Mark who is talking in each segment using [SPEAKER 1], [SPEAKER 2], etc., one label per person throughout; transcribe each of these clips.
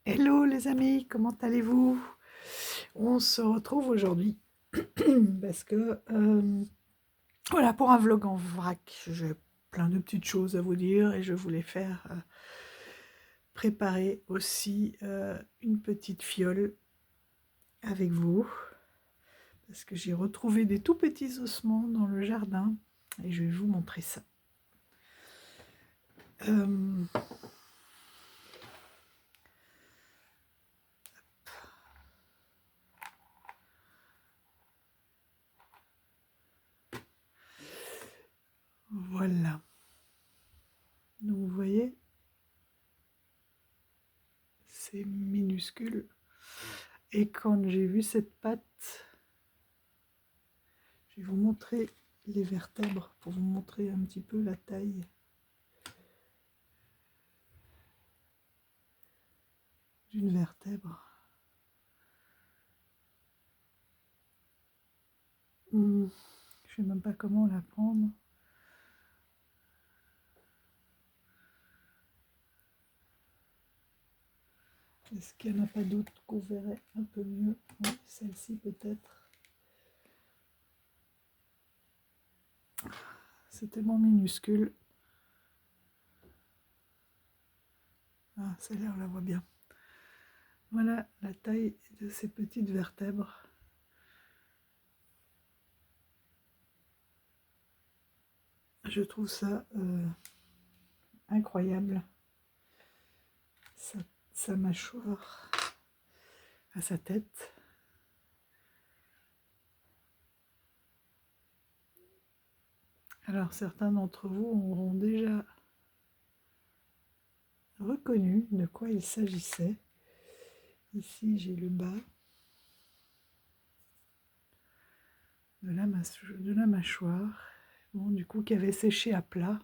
[SPEAKER 1] Hello les amis, comment allez-vous? On se retrouve aujourd'hui parce que voilà, pour un vlog en vrac, j'ai plein de petites choses à vous dire et je voulais faire préparer aussi une petite fiole avec vous parce que j'ai retrouvé des tout petits ossements dans le jardin et je vais vous montrer ça. Euh, voilà, donc vous voyez, c'est minuscule. Et quand j'ai vu cette patte, je vais vous montrer les vertèbres pour vous montrer un petit peu la taille. D'une vertèbre. Je ne sais même pas comment la prendre. Est-ce qu'il n'y en a pas d'autres qu'on verrait un peu mieux? Oui, celle-ci peut-être. C'est tellement minuscule. Ah, celle-là, on la voit bien. Voilà la taille de ces petites vertèbres. Je trouve ça incroyable. Sa mâchoire à sa tête. Alors certains d'entre vous auront déjà reconnu de quoi il s'agissait. Ici j'ai le bas de la mâchoire, bon, du coup qui avait séché à plat.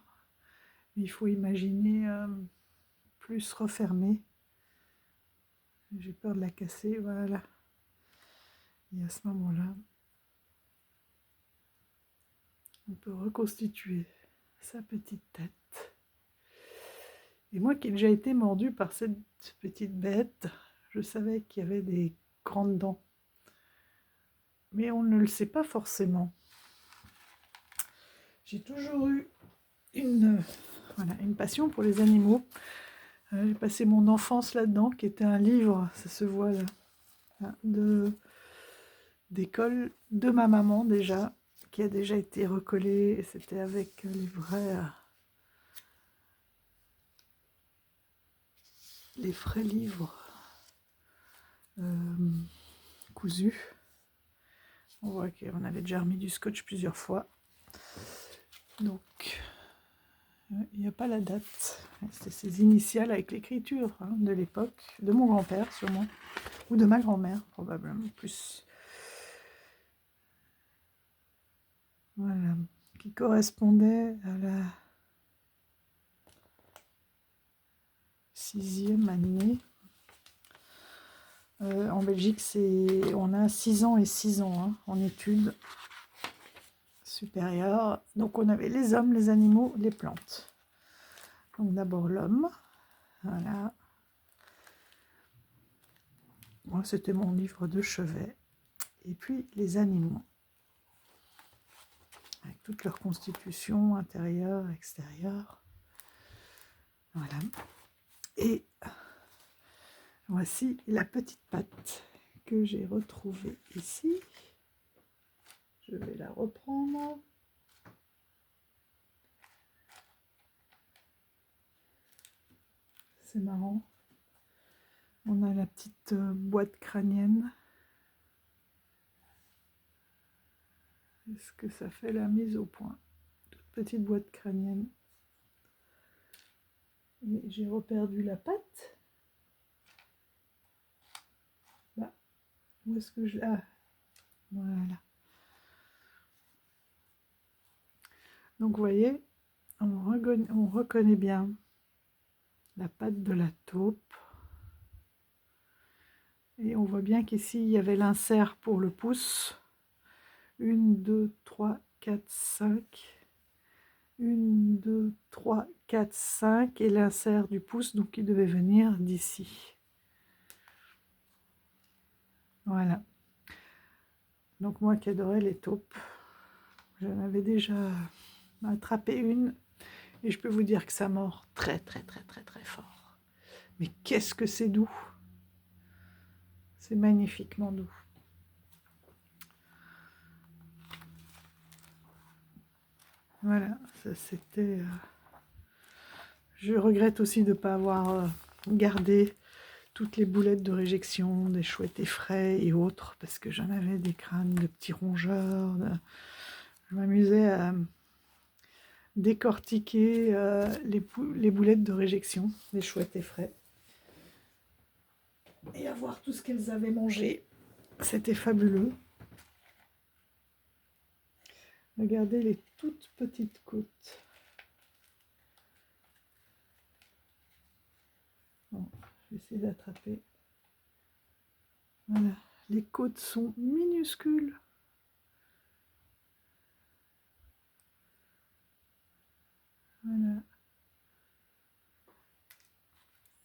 [SPEAKER 1] Il faut imaginer plus refermé. J'ai peur de la casser, voilà. Et à ce moment-là, on peut reconstituer sa petite tête. Et moi qui ai déjà été mordu par cette petite bête, je savais qu'il y avait des grandes dents. Mais on ne le sait pas forcément. J'ai toujours eu une passion pour les animaux. J'ai passé mon enfance là-dedans, qui était un livre, ça se voit là, d'école de ma maman déjà, qui a déjà été recollé. C'était avec les frais livres cousus. On voit qu'on avait déjà remis du scotch plusieurs fois. Donc, il n'y a pas la date. C'était ses initiales avec l'écriture de l'époque, de mon grand-père sûrement, ou de ma grand-mère probablement plus. Voilà, qui correspondait à la 6e année. En Belgique, on a 6 ans et 6 ans en études supérieures. Donc on avait les hommes, les animaux, les plantes. Donc d'abord l'homme, voilà. Moi, c'était mon livre de chevet. Et puis les animaux, avec toute leur constitution intérieure, extérieure. Voilà. Et voici la petite patte que j'ai retrouvée ici. Je vais la reprendre. C'est marrant. On a la petite boîte crânienne. Est-ce que ça fait la mise au point? Toute petite boîte crânienne. Et j'ai reperdu la patte. Là. Où est-ce que je... Ah, voilà. Donc vous voyez, on reconnaît bien la patte de la taupe. Et on voit bien qu'ici, il y avait l'insert pour le pouce. 1, 2, 3, 4, 5. 1, 2, 3, 4, 5. Et l'insert du pouce, donc il devait venir d'ici. Voilà. Donc moi qui adorais les taupes, j'en avais déjà attrapé une et je peux vous dire que ça mord très très très très très fort. Mais qu'est-ce que c'est doux! C'est magnifiquement doux. Voilà, ça c'était... Je regrette aussi de ne pas avoir gardé toutes les boulettes de réjection, des chouettes effraits et autres, parce que j'en avais des crânes de petits rongeurs. Je m'amusais à décortiquer les boulettes de réjection, des chouettes effraits, et à voir tout ce qu'elles avaient mangé. C'était fabuleux. Regardez les toutes petites côtes. Bon, je vais essayer d'attraper. Voilà, les côtes sont minuscules. Voilà.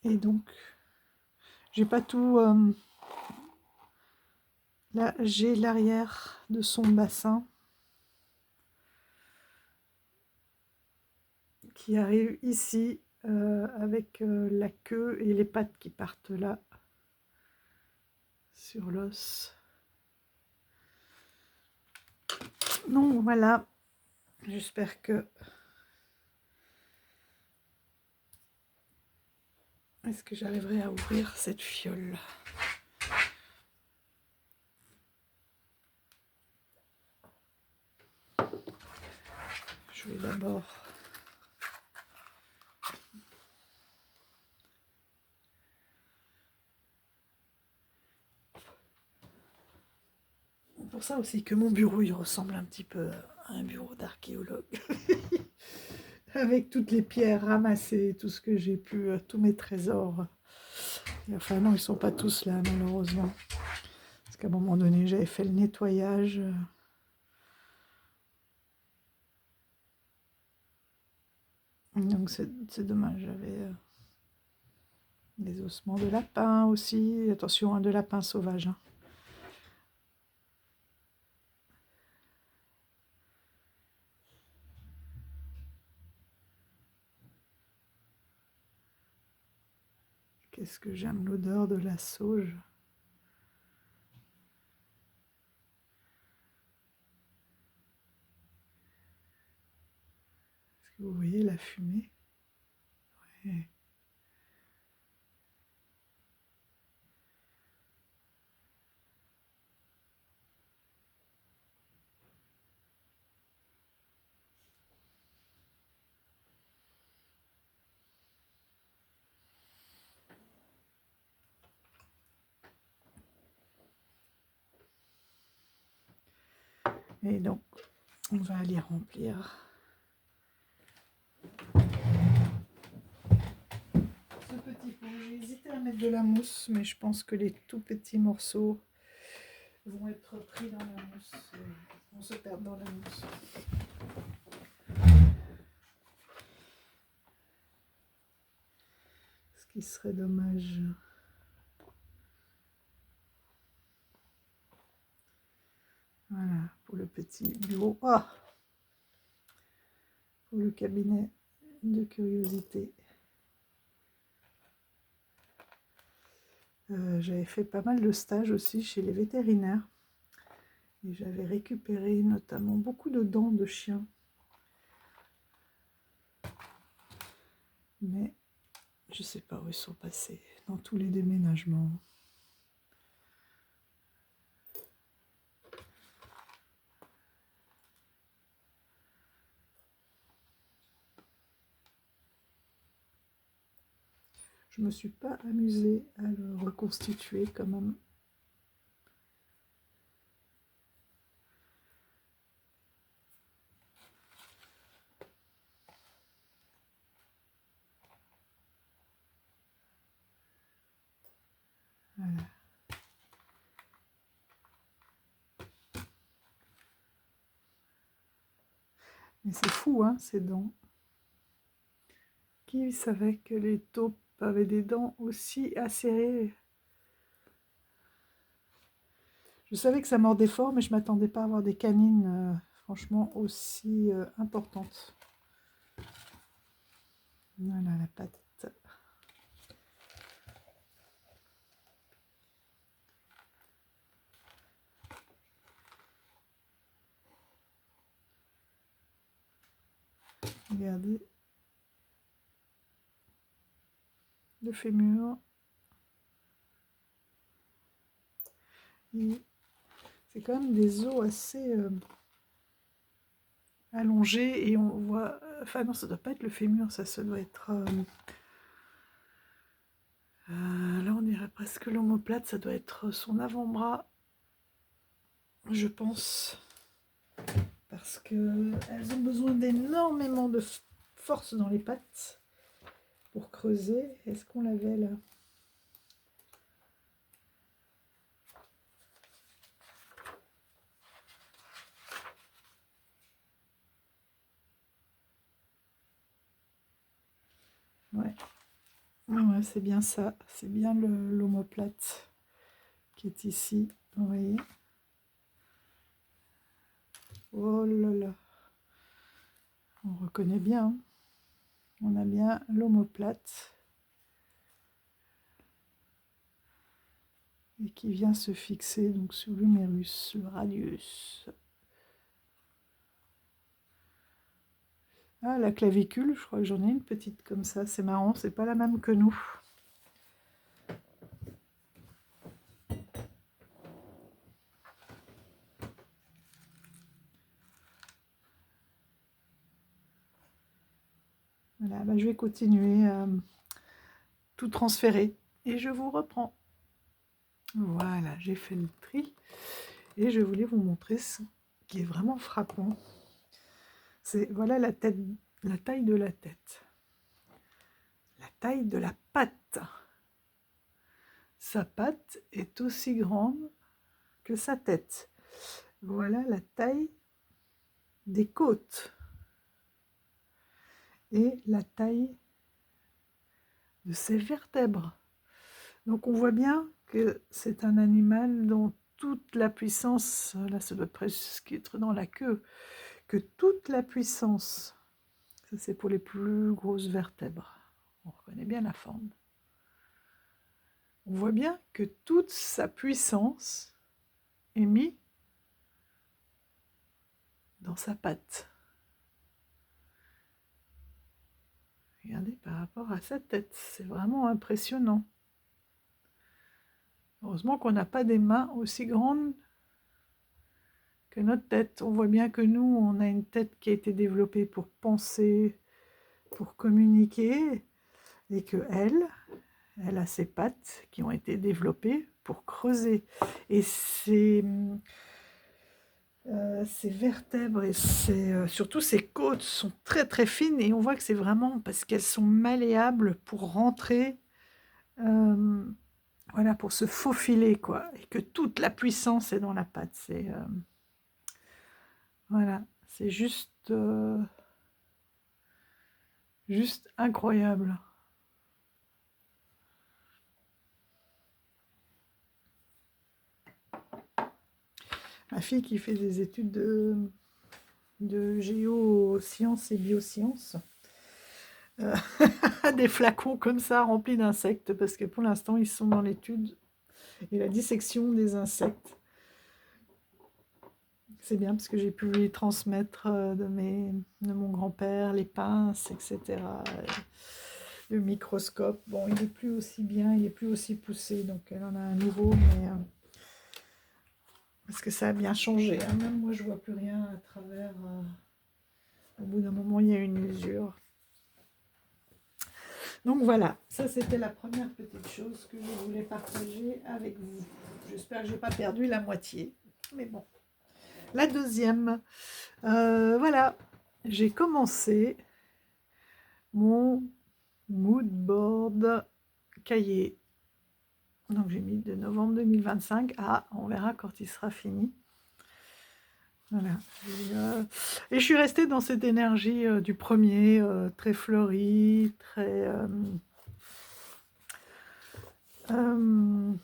[SPEAKER 1] Et donc, j'ai pas tout... là, j'ai l'arrière de son bassin qui arrive ici avec la queue et les pattes qui partent là sur l'os. Donc voilà, j'espère que... Est-ce que j'arriverai à ouvrir cette fiole? Je vais d'abord... Pour ça aussi que mon bureau, il ressemble un petit peu à un bureau d'archéologue. Avec toutes les pierres ramassées, tout ce que j'ai pu, tous mes trésors. Et enfin non, ils sont pas tous là, malheureusement. Parce qu'à un moment donné, j'avais fait le nettoyage. Donc c'est dommage, j'avais des ossements de lapin aussi. Attention, de lapin sauvage. Hein. Qu'est-ce que j'aime l'odeur de la sauge. Est-ce que vous voyez la fumée? Ouais. Et donc, on va aller remplir ce petit pot. J'ai hésité à mettre de la mousse, mais je pense que les tout petits morceaux vont être pris dans la mousse, vont se perdre dans la mousse. Ce qui serait dommage. Voilà, pour le petit bureau. Ah, pour le cabinet de curiosité. J'avais fait pas mal de stages aussi chez les vétérinaires. Et j'avais récupéré notamment beaucoup de dents de chiens. Mais je ne sais pas où ils sont passés, dans tous les déménagements. Je ne me suis pas amusée à le reconstituer quand même. Voilà. Mais c'est fou, hein, ces dents. Qui savait que les taupes avaient des dents aussi acérées? Je savais que ça mordait fort, mais je ne m'attendais pas à avoir des canines, franchement, aussi importantes. Voilà la pâte. Regardez. Le fémur. C'est quand même des os assez allongés et on voit... Enfin non, ça doit pas être le fémur, ça doit être... là on dirait presque l'omoplate, ça doit être son avant-bras, je pense. Parce qu'elles ont besoin d'énormément de force dans les pattes pour creuser. Est-ce qu'on l'avait là? Ouais, ouais, c'est bien ça. C'est bien l'omoplate qui est ici. Vous voyez? Oh là là. On reconnaît bien. Hein. On a bien l'omoplate. Et qui vient se fixer donc sur l'humérus, le radius. Ah, la clavicule, je crois que j'en ai une petite comme ça. C'est marrant, c'est pas la même que nous. Voilà, bah, je vais continuer à tout transférer et je vous reprends. Voilà, j'ai fait le tri et je voulais vous montrer ce qui est vraiment frappant. C'est voilà la tête, la taille de la tête, la taille de la patte. Sa patte est aussi grande que sa tête. Voilà la taille des côtes et la taille de ses vertèbres. Donc on voit bien que c'est un animal dont toute la puissance, là ça doit presque être dans la queue, que toute la puissance, ça c'est pour les plus grosses vertèbres, on reconnaît bien la forme. On voit bien que toute sa puissance est mise dans sa patte. Regardez par rapport à sa tête, c'est vraiment impressionnant. Heureusement qu'on n'a pas des mains aussi grandes que notre tête. On voit bien que nous, on a une tête qui a été développée pour penser, pour communiquer, et que elle a ses pattes qui ont été développées pour creuser. Et ses vertèbres et surtout ses côtes sont très très fines, et on voit que c'est vraiment parce qu'elles sont malléables pour rentrer, voilà, pour se faufiler, quoi, et que toute la puissance est dans la patte. C'est voilà, c'est juste incroyable. Ma fille qui fait des études de géosciences et biosciences, des flacons comme ça remplis d'insectes, parce que pour l'instant ils sont dans l'étude et la dissection des insectes. C'est bien parce que j'ai pu lui transmettre de mon grand-père les pinces, etc. Le microscope, bon, il n'est plus aussi bien, il n'est plus aussi poussé, donc elle en a un nouveau, mais parce que ça a bien changé. Hein. Même moi, je vois plus rien à travers. Au bout d'un moment, il y a une usure. Donc voilà, ça c'était la première petite chose que je voulais partager avec vous. J'espère que je n'ai pas perdu la moitié, mais bon. La deuxième, voilà, j'ai commencé mon mood board cahier. Donc j'ai mis de novembre 2025 à, on verra quand il sera fini. Voilà. Et je suis restée dans cette énergie du premier, très fleuri, très... oh,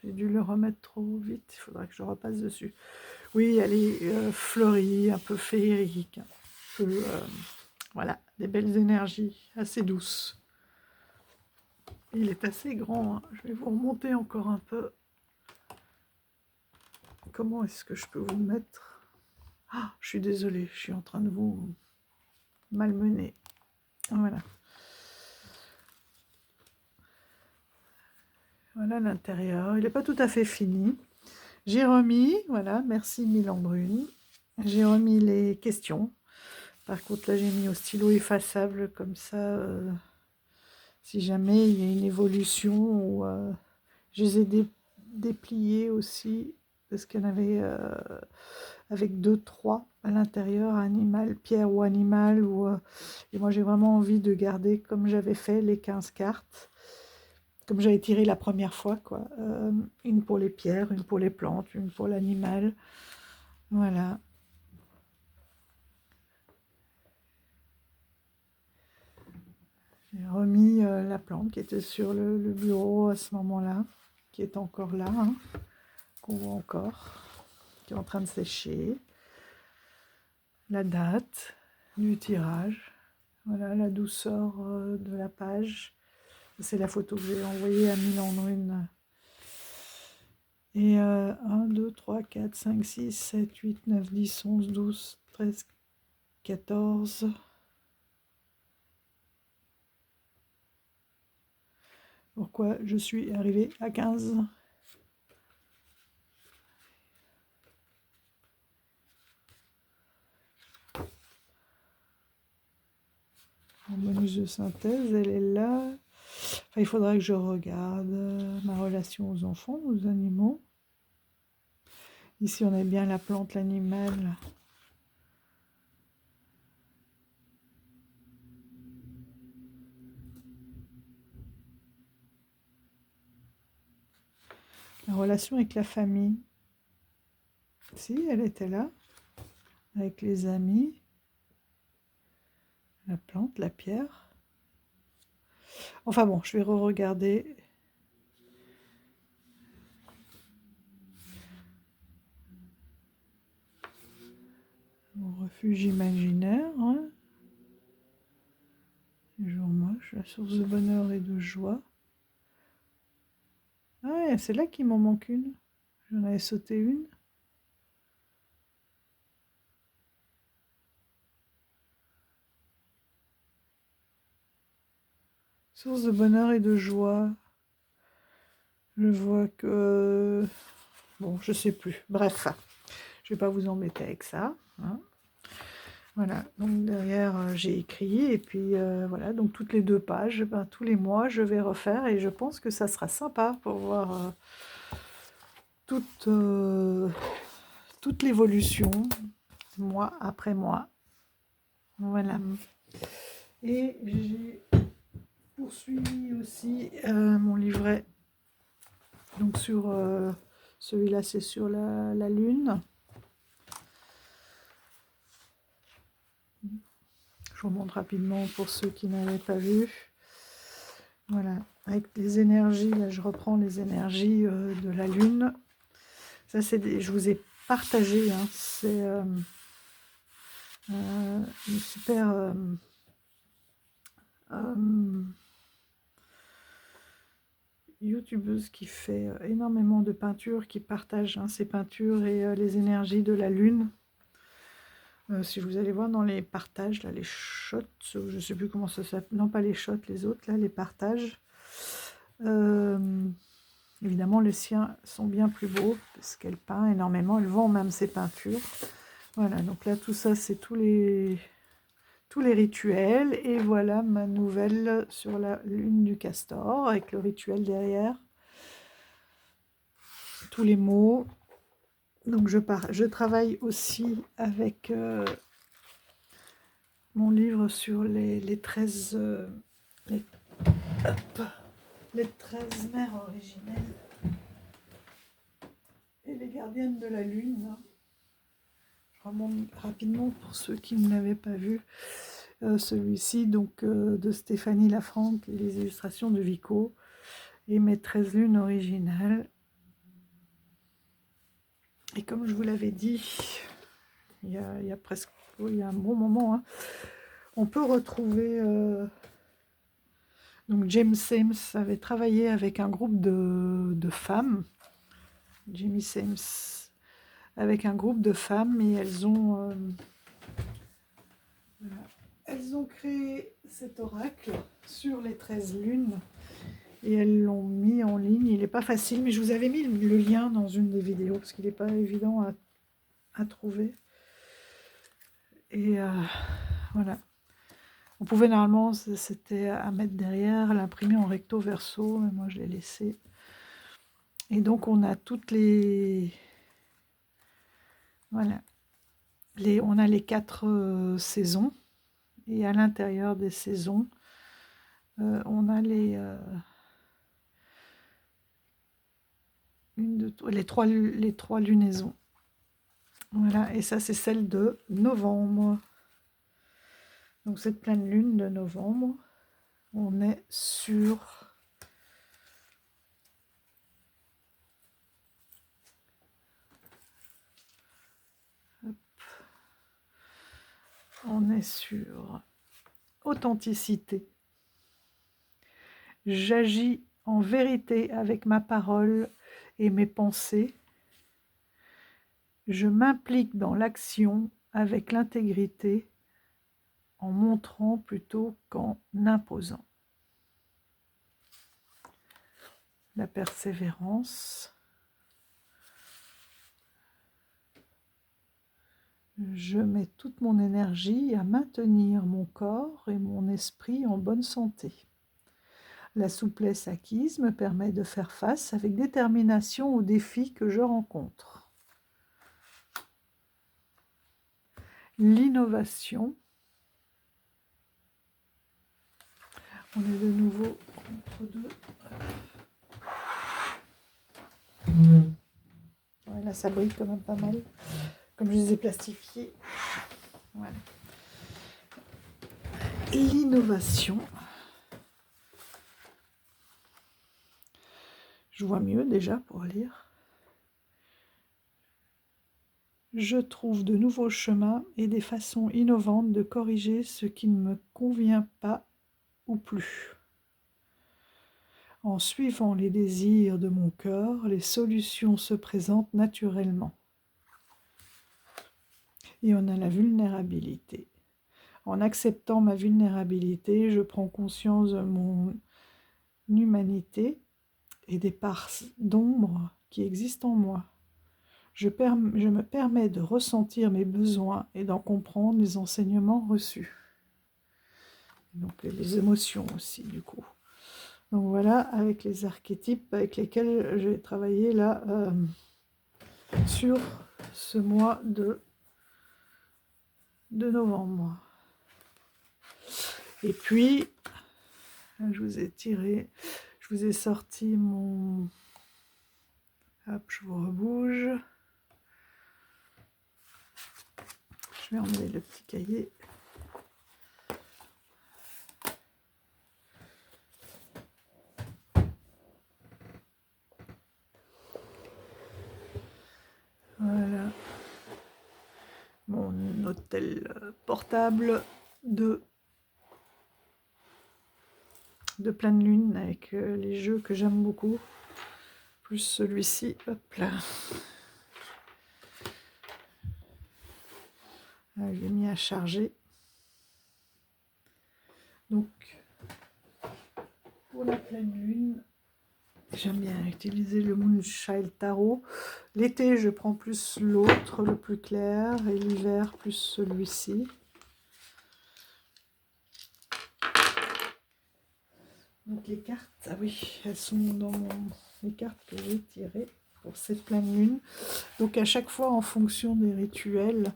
[SPEAKER 1] J'ai dû le remettre trop vite, il faudrait que je repasse dessus. Oui, elle est fleurie, un peu féerique, un peu, voilà, des belles énergies, assez douces. Il est assez grand, hein. Je vais vous remonter encore un peu. Comment est-ce que je peux vous le mettre? Ah, je suis désolée, je suis en train de vous malmener. Voilà. Voilà l'intérieur. Il n'est pas tout à fait fini. J'ai remis, voilà, merci Milandrune. J'ai remis les questions. Par contre, là, j'ai mis au stylo effaçable, comme ça, si jamais il y a une évolution, ou je les ai dépliés aussi, parce qu'il y en avait avec 2, 3 à l'intérieur, animal, pierre ou animal, et moi j'ai vraiment envie de garder comme j'avais fait les 15 cartes, comme j'avais tiré la première fois, quoi. Une pour les pierres, une pour les plantes, une pour l'animal. Voilà. J'ai remis la plante qui était sur le bureau à ce moment-là, qui est encore là, hein, qu'on voit encore, qui est en train de sécher. La date du tirage. Voilà la douceur de la page. C'est la photo que j'ai envoyée à Milandrune. Et 1, 2, 3, 4, 5, 6, 7, 8, 9, 10, 11, 12, 13, 14. Pourquoi je suis arrivée à 15? En bonus de synthèse, elle est là. Enfin, il faudra que je regarde ma relation aux enfants, aux animaux. Ici, on a bien la plante, l'animal. La relation avec la famille. Si, elle était là. Avec les amis. La plante, la pierre. Enfin bon, je vais re-regarder. Mon refuge imaginaire. Hein. Les jours moches, la source de bonheur et de joie. Ah ouais, c'est là qu'il m'en manque une. J'en avais sauté une. Source de bonheur et de joie. Je vois que... Bon, je sais plus. Bref, je vais pas vous embêter avec ça. Hein. Voilà, donc derrière, j'ai écrit. Et puis, voilà, donc toutes les 2 pages, ben, tous les mois, je vais refaire. Et je pense que ça sera sympa pour voir toute, toute l'évolution, mois après mois. Voilà. Et j'ai poursuivi aussi mon livret. Donc sur celui-là, c'est sur la Lune. Je vous montre rapidement pour ceux qui n'avaient pas vu. Voilà, avec les énergies, là je reprends les énergies de la Lune. Ça, je vous ai partagé, hein, c'est une super... youtubeuse qui fait énormément de peintures, qui partage ses peintures et les énergies de la Lune. Si vous allez voir dans les partages, là, les shots, je ne sais plus comment ça s'appelle, non pas les shots, les autres, là, les partages. Évidemment, les siens sont bien plus beaux, parce qu'elle peint énormément, elle vend même ses peintures. Voilà, donc là, tout ça, c'est tous les rituels. Et voilà ma nouvelle sur la lune du castor, avec le rituel derrière. Tous les mots. Donc je travaille aussi avec mon livre sur les 13 les 13 mères originelles et les gardiennes de la lune. Je remonte rapidement pour ceux qui ne l'avaient pas vu. Celui-ci donc de Stéphanie Lafranc et les illustrations de Vico et mes 13 lunes originales. Et comme je vous l'avais dit, il y a presque, oui, il y a un bon moment, hein, on peut retrouver... donc James Ames avait travaillé avec un groupe de femmes, Jimmy Ames, avec un groupe de femmes, et elles ont créé cet oracle sur les 13 lunes, et elles l'ont mis en ligne. Il n'est pas facile, mais je vous avais mis le lien dans une des vidéos, parce qu'il n'est pas évident à trouver. Et voilà. On pouvait normalement, c'était à mettre derrière, l'imprimer en recto verso, mais moi je l'ai laissé. Et donc on a toutes les... Voilà. On a les 4 saisons, et à l'intérieur des saisons, on a les 3 lunaisons. Voilà, et ça c'est celle de novembre. Donc cette pleine lune de novembre, on est sur... Hop. On est sur authenticité. J'agis en vérité avec ma parole et mes pensées. Je m'implique dans l'action avec l'intégrité, en montrant plutôt qu'en imposant. La persévérance. Je mets toute mon énergie à maintenir mon corps et mon esprit en bonne santé. La souplesse acquise me permet de faire face avec détermination aux défis que je rencontre. L'innovation. On est de nouveau entre deux. Ouais, là, ça brille quand même pas mal, comme je les ai plastifiés. Voilà. L'innovation. Je vois mieux déjà pour lire. Je trouve de nouveaux chemins et des façons innovantes de corriger ce qui ne me convient pas ou plus. En suivant les désirs de mon cœur, les solutions se présentent naturellement. Et on a la vulnérabilité. En acceptant ma vulnérabilité, je prends conscience de mon humanité et des parts d'ombre qui existent en moi. Je me permets de ressentir mes besoins et d'en comprendre les enseignements reçus. Donc les émotions aussi, du coup. Donc voilà, avec les archétypes avec lesquels je vais travailler là sur ce mois de novembre. Et puis, je vous ai sorti mon... Hop, je vous rebouge. Je vais enlever le petit cahier. Voilà. Mon hôtel portable de pleine lune avec les jeux que j'aime beaucoup. Plus celui-ci. Hop là. Là, je l'ai mis à charger. Donc, pour la pleine lune, j'aime bien utiliser le Moonchild Tarot. L'été, je prends plus l'autre, le plus clair, et l'hiver, plus celui-ci. Donc les cartes, ah oui, elles sont dans les cartes que j'ai tirées pour cette pleine lune. Donc à chaque fois, en fonction des rituels,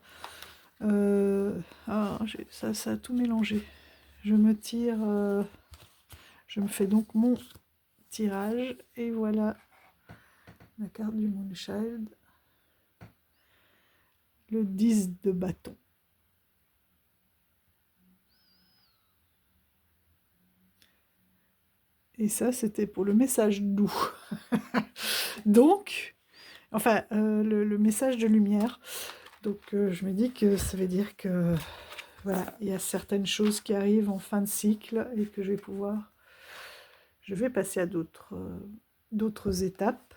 [SPEAKER 1] ça a tout mélangé. Je me tire, je me fais donc mon tirage, et voilà la carte du Moonchild, le 10 de bâton. Et ça, c'était pour le message doux. Donc, Enfin, le message de lumière. Donc, je me dis que ça veut dire que, voilà, il y a certaines choses qui arrivent en fin de cycle et que je vais passer à d'autres étapes.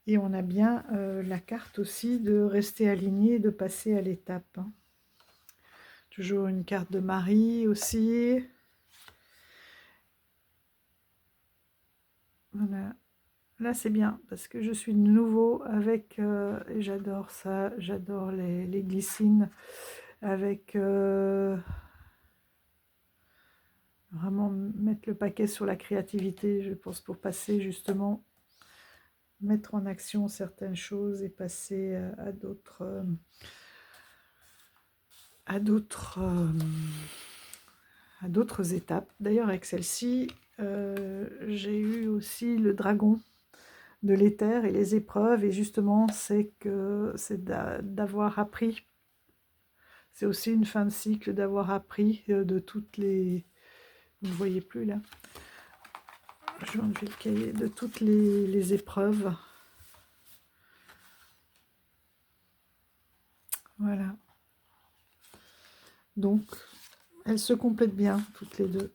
[SPEAKER 1] Et on a bien la carte aussi de rester aligné et de passer à l'étape, hein. Toujours une carte de Marie aussi. Voilà. Là, c'est bien parce que je suis de nouveau avec, et j'adore ça, j'adore les glycines, avec vraiment mettre le paquet sur la créativité, je pense, pour passer justement, mettre en action certaines choses et passer à d'autres étapes. D'ailleurs, avec celle-ci, j'ai eu aussi le dragon de l'éther et les épreuves, et justement, c'est d'avoir appris. C'est aussi une fin de cycle, d'avoir appris de toutes les... Vous ne voyez plus là. Je vais enlever le cahier. De toutes les épreuves. Voilà. Donc, elles se complètent bien, toutes les deux.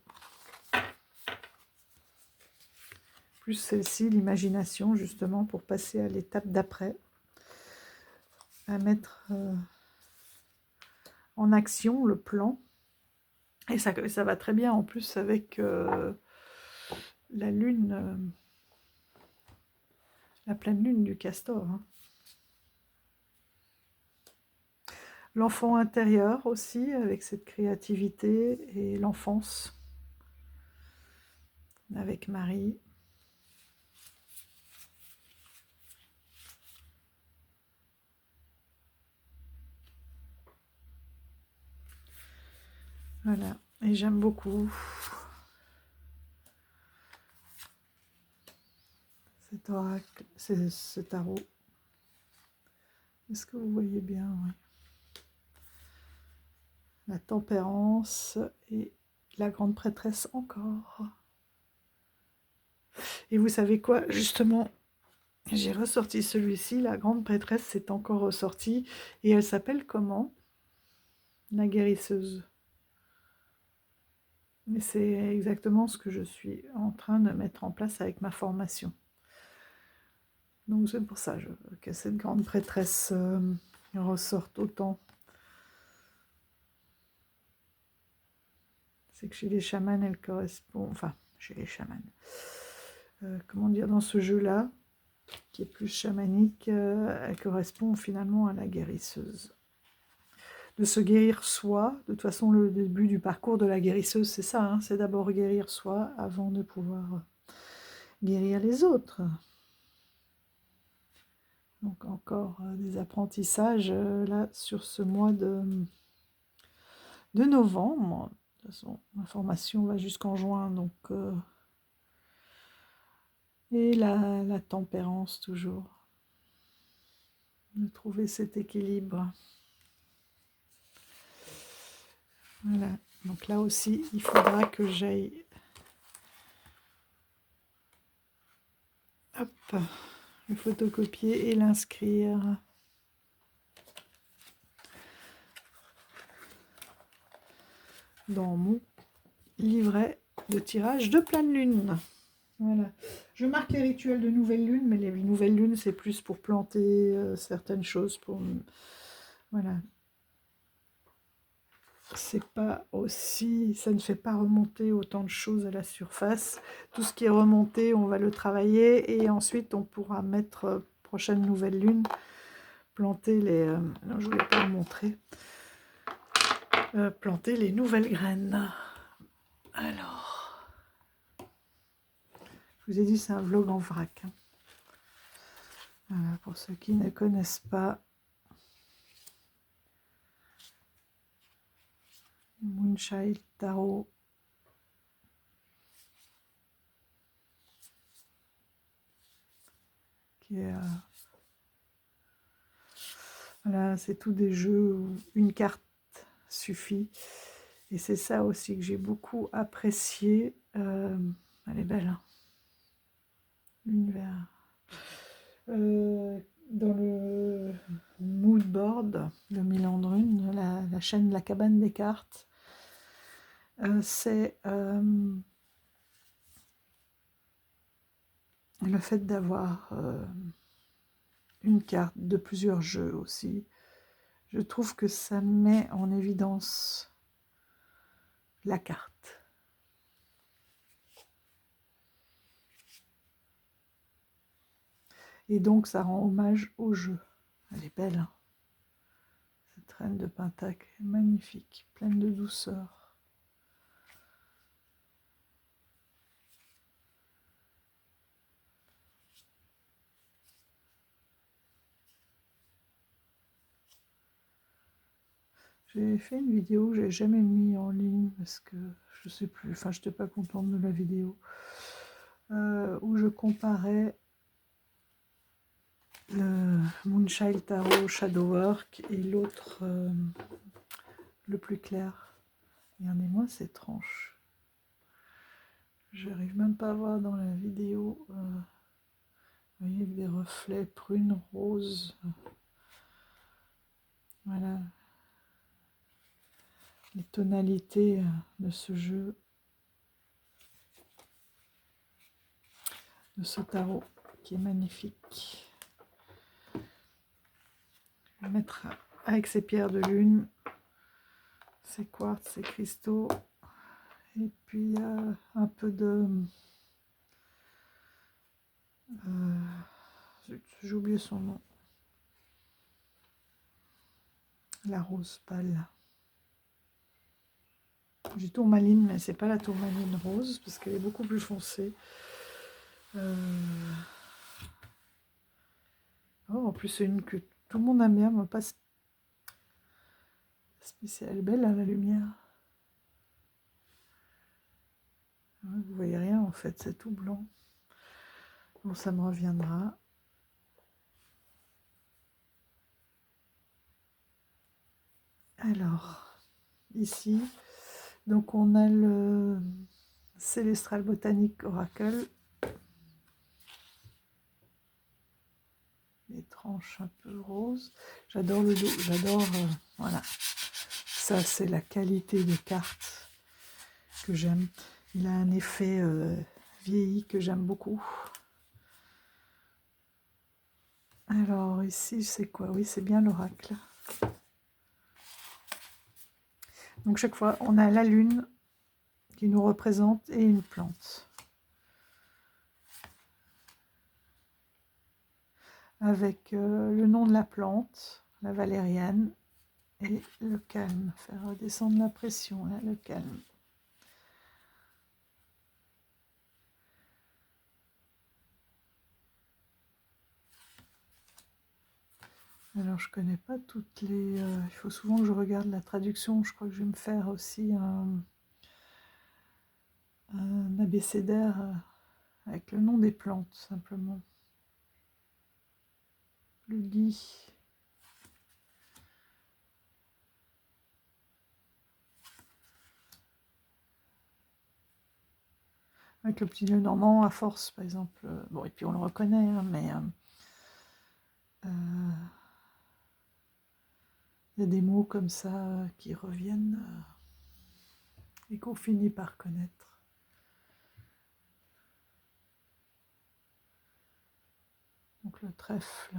[SPEAKER 1] Plus celle-ci, l'imagination, justement, pour passer à l'étape d'après. À mettre en action le plan. Et ça va très bien, en plus, avec la lune, la pleine lune du castor, hein. L'enfant intérieur aussi, avec cette créativité, et l'enfance, avec Marie. Voilà, et j'aime beaucoup cet oracle, ce tarot. Est-ce que vous voyez bien? Oui. La tempérance et la grande prêtresse encore. Et vous savez quoi? Justement, j'ai ressorti celui-ci, la grande prêtresse s'est encore ressortie, et elle s'appelle comment? La guérisseuse. Mais c'est exactement ce que je suis en train de mettre en place avec ma formation. Donc c'est pour ça que cette grande prêtresse ressorte autant. C'est que chez les chamans, elle correspond... Enfin, chez les chamans. Comment dire, dans ce jeu-là, qui est plus chamanique, elle correspond finalement à la guérisseuse. De se guérir soi. De toute façon, le début du parcours de la guérisseuse, c'est ça, hein, c'est d'abord guérir soi avant de pouvoir guérir les autres. Donc encore des apprentissages là sur ce mois de novembre. De toute façon, ma formation va jusqu'en juin, donc et la tempérance toujours. De trouver cet équilibre. Voilà. Donc là aussi, il faudra que j'aille le photocopier et l'inscrire dans mon livret de tirage de pleine lune. Voilà. Je marque les rituels de nouvelle lune, mais les nouvelles lunes, c'est plus pour planter certaines choses. Voilà. C'est pas aussi... Ça ne fait pas remonter autant de choses à la surface. Tout ce qui est remonté, on va le travailler. Et ensuite, on pourra mettre, prochaine nouvelle lune, planter les... non, je ne voulais pas le montrer. Planter les nouvelles graines. Alors... Je vous ai dit, c'est un vlog en vrac, hein. Voilà, pour ceux qui ne connaissent pas, Moonchild Tarot. Qui est, voilà, c'est tous des jeux où une carte suffit. Et c'est ça aussi que j'ai beaucoup apprécié. Elle est belle, hein, l'univers. chaîne La Cabane des Cartes. C'est le fait d'avoir une carte de plusieurs jeux aussi. Je trouve que ça met en évidence la carte. Et donc ça rend hommage au jeu. Elle est belle, hein, cette reine de Pentacle, magnifique, pleine de douceur. J'ai fait une vidéo, j'ai jamais mis en ligne parce que je sais plus, enfin je n'étais pas contente de la vidéo, où je comparais le Moonchild Tarot Shadowwork et l'autre, le plus clair. Regardez-moi ces tranches. J'arrive même pas à voir dans la vidéo. Vous voyez des reflets prunes, roses. Voilà. Les tonalités de ce jeu, de ce tarot qui est magnifique. Je vais mettre avec ces pierres de lune, ces quartz, ces cristaux, et puis un peu de... j'ai oublié son nom. La rose pâle. J'ai tourmaline, mais c'est pas la tourmaline rose, parce qu'elle est beaucoup plus foncée. Oh, en plus, c'est une que tout le monde aime bien, mais pas spéciale. Elle est belle à la lumière. Vous voyez rien en fait, c'est tout blanc. Bon, ça me reviendra. Alors, ici, donc on a le Célestral Botanique Oracle. Les tranches un peu roses. J'adore le dos, j'adore, voilà. Ça, c'est la qualité des cartes que j'aime. Il a un effet vieilli que j'aime beaucoup. Alors, ici, c'est quoi? Oui, c'est bien l'oracle. Donc, chaque fois, on a la lune qui nous représente et une plante. Avec le nom de la plante, la valériane, et le calme. Faire redescendre la pression, là, le calme. Alors, je connais pas toutes les... il faut souvent que je regarde la traduction. Je crois que je vais me faire aussi un abécédaire avec le nom des plantes, simplement. Le gui. Avec le petit nœud normand, à force, par exemple. Bon, et puis on le reconnaît, hein, mais... il y a des mots comme ça qui reviennent et qu'on finit par connaître. Donc le trèfle.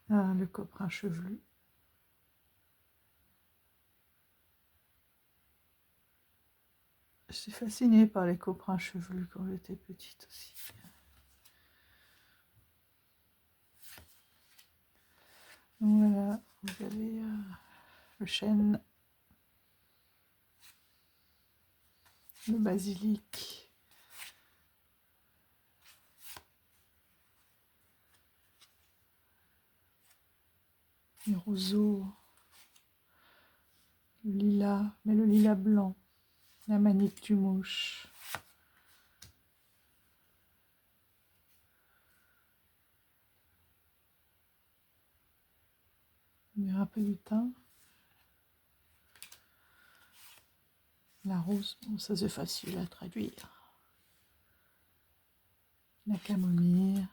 [SPEAKER 1] Ah, le coprin chevelu. Je suis fascinée par les coprins chevelus quand j'étais petite aussi. Donc voilà, vous avez le chêne, le basilic, les roseaux, le lilas, mais le lilas blanc, la manictumouche. On dirait un peu du thym. La rose, bon, ça c'est facile à traduire. La camomille.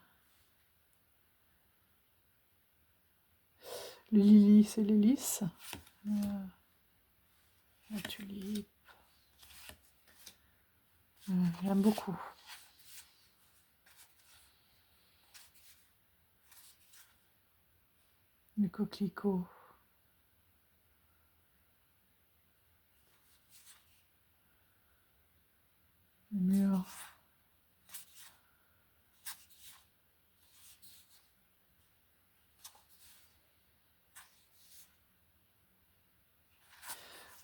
[SPEAKER 1] Le lily, c'est les lys. La tulipe. J'aime beaucoup. Le coquelicot. Le mur.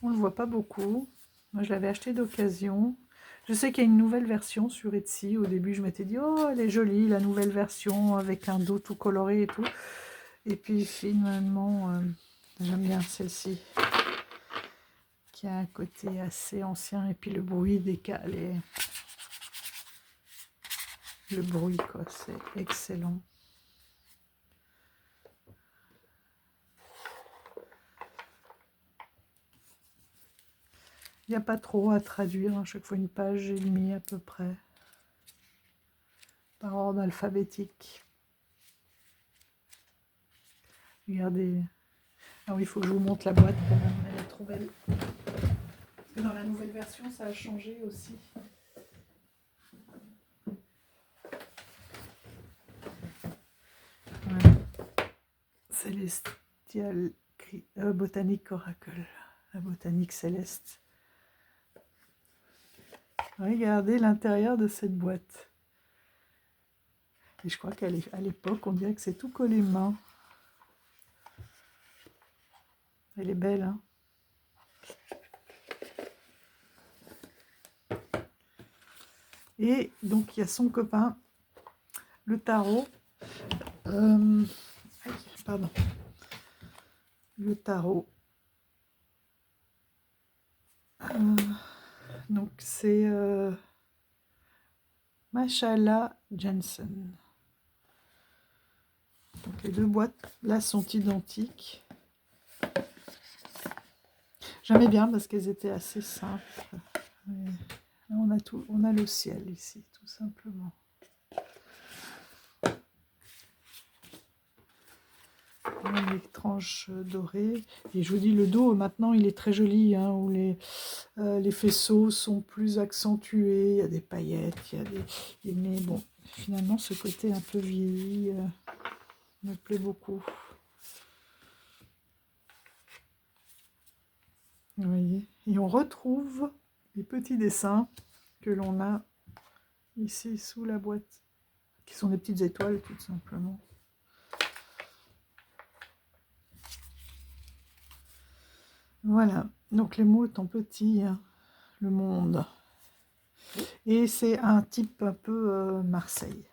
[SPEAKER 1] On ne le voit pas beaucoup. Moi, je l'avais acheté d'occasion. Je sais qu'il y a une nouvelle version sur Etsy. Au début, je m'étais dit, oh, elle est jolie, la nouvelle version, avec un dos tout coloré et tout. Et puis, finalement, j'aime bien celle-ci, qui a un côté assez ancien. Et puis, le bruit décalé. Le bruit, quoi, c'est excellent. Il n'y a pas trop à traduire, à chaque fois une page et demie à peu près, par ordre alphabétique. Regardez. Ah oui, il faut que je vous montre la boîte quand même, elle est trop belle. Parce que dans la nouvelle version, ça a changé aussi. Voilà. Celestial Botanic Oracle, la botanique céleste. Regardez l'intérieur de cette boîte. Et je crois qu'à l'époque, on dirait que c'est tout collé main. Elle est belle, hein. Et donc, il y a son copain, le tarot. Pardon. Le tarot. Donc, c'est Mashala Jensen. Donc, les deux boîtes, là, sont identiques. J'aimais bien parce qu'elles étaient assez simples. Et là, on a le ciel ici, tout simplement. Les tranches dorées. Et je vous dis, le dos, maintenant, il est très joli, hein, où les faisceaux sont plus accentués. Il y a des paillettes, il y a des... Mais bon, finalement, ce côté un peu vieilli me plaît beaucoup. Vous voyez, et on retrouve les petits dessins que l'on a ici sous la boîte, qui sont des petites étoiles tout simplement. Voilà, donc les mots étant petits, hein, le monde. Et c'est un type un peu Marseille.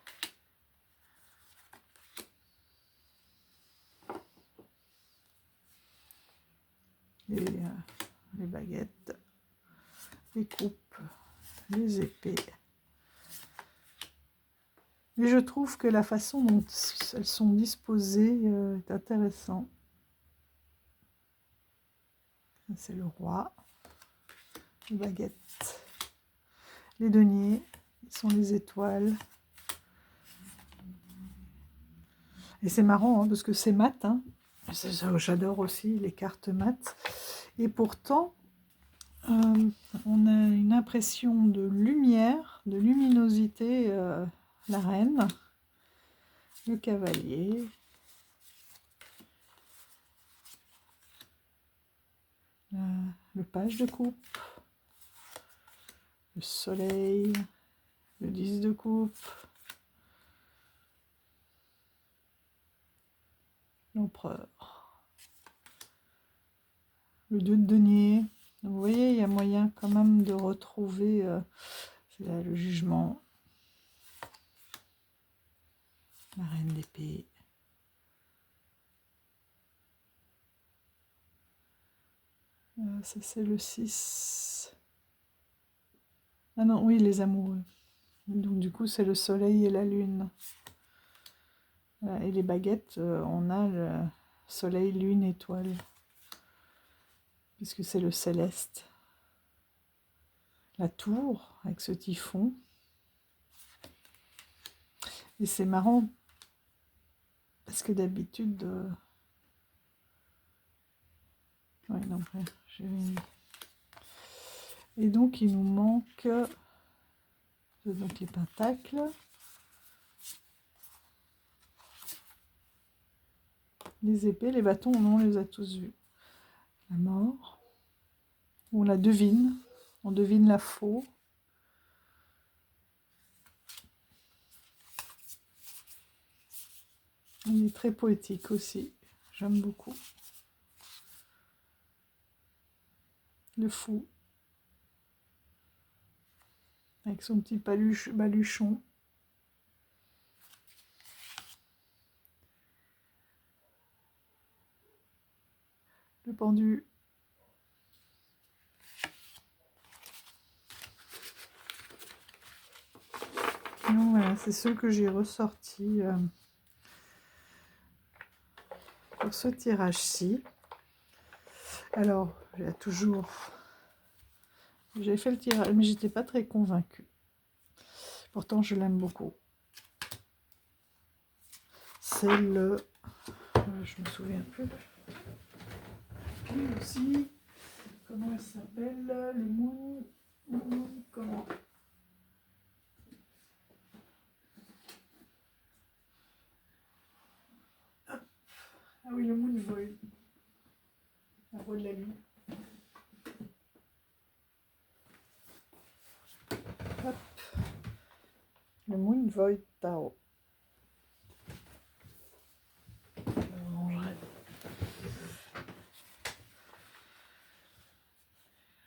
[SPEAKER 1] Et, les baguettes, les coupes, les épées. Et je trouve que la façon dont elles sont disposées est intéressante. C'est le roi, les baguettes, les deniers, qui sont les étoiles. Et c'est marrant, hein, parce que c'est mat. Hein. J'adore aussi les cartes mat. Et pourtant, on a une impression de lumière, de luminosité. La reine, le cavalier, le page de coupe, le soleil, le 10 de coupe, l'empereur, le 2 de denier. Vous voyez, il y a moyen quand même de retrouver là, le jugement, la reine d'épée, ça c'est le 6. Ah non, oui, les amoureux. Donc du coup, c'est le soleil et la lune. Et les baguettes, on a le soleil, lune, étoile. Puisque c'est le céleste. La tour, avec ce typhon. Et c'est marrant, parce que d'habitude, Ouais, non, et donc, il nous manque donc les pentacles, les épées, les bâtons, on les a tous vus. La mort, on la devine, on devine la faux. Il est très poétique aussi, j'aime beaucoup. Le fou, avec son petit baluchon. Le pendu. Donc voilà, c'est ceux que j'ai ressortis pour ce tirage-ci. Alors, j'ai fait le tirage, mais j'étais pas très convaincue. Pourtant, je l'aime beaucoup. C'est le... je me souviens plus. Lui aussi. Comment elle s'appelle? Le Moon... Comment? Ah oui, le Moon Void. La voix de la lune. Hop. Le Moon Void Tao.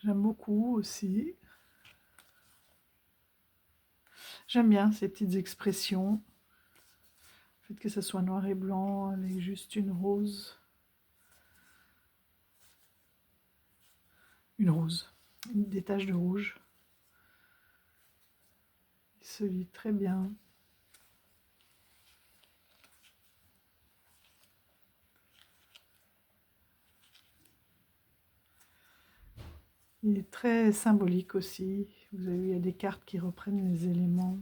[SPEAKER 1] J'aime beaucoup aussi. J'aime bien ces petites expressions. Le fait que ça soit noir et blanc avec juste une rose. Une rose. Des taches de rouge. Il se lit très bien. Il est très symbolique aussi. Vous avez vu, il y a des cartes qui reprennent les éléments.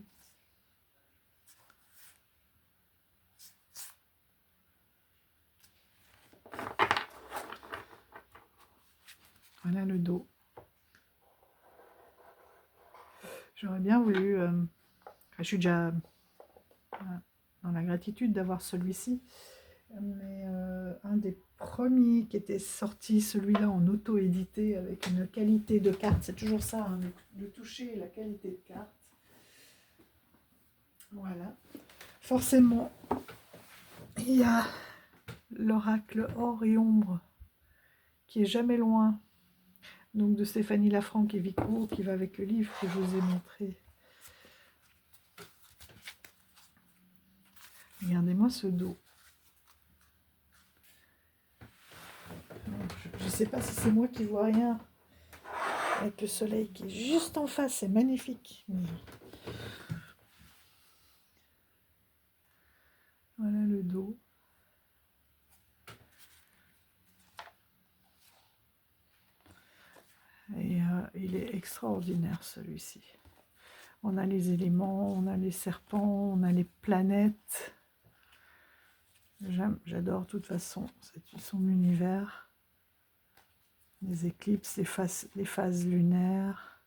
[SPEAKER 1] Voilà le dos. J'aurais bien voulu... je suis déjà dans la gratitude d'avoir celui-ci. Mais un des premiers qui était sorti, celui-là en auto-édité, avec une qualité de carte. C'est toujours ça, hein, de toucher la qualité de carte. Voilà. Forcément, il y a l'oracle Or et Ombre, qui est jamais loin. Donc de Stéphanie Lafranc et Vico, qui va avec le livre que je vous ai montré. Regardez-moi ce dos. Je ne sais pas si c'est moi qui vois rien. Avec le soleil qui est juste en face, c'est magnifique. Voilà le dos. Et il est extraordinaire celui-ci. On a les éléments, on a les serpents, on a les planètes. J'adore de toute façon son univers. Les éclipses, les phases lunaires.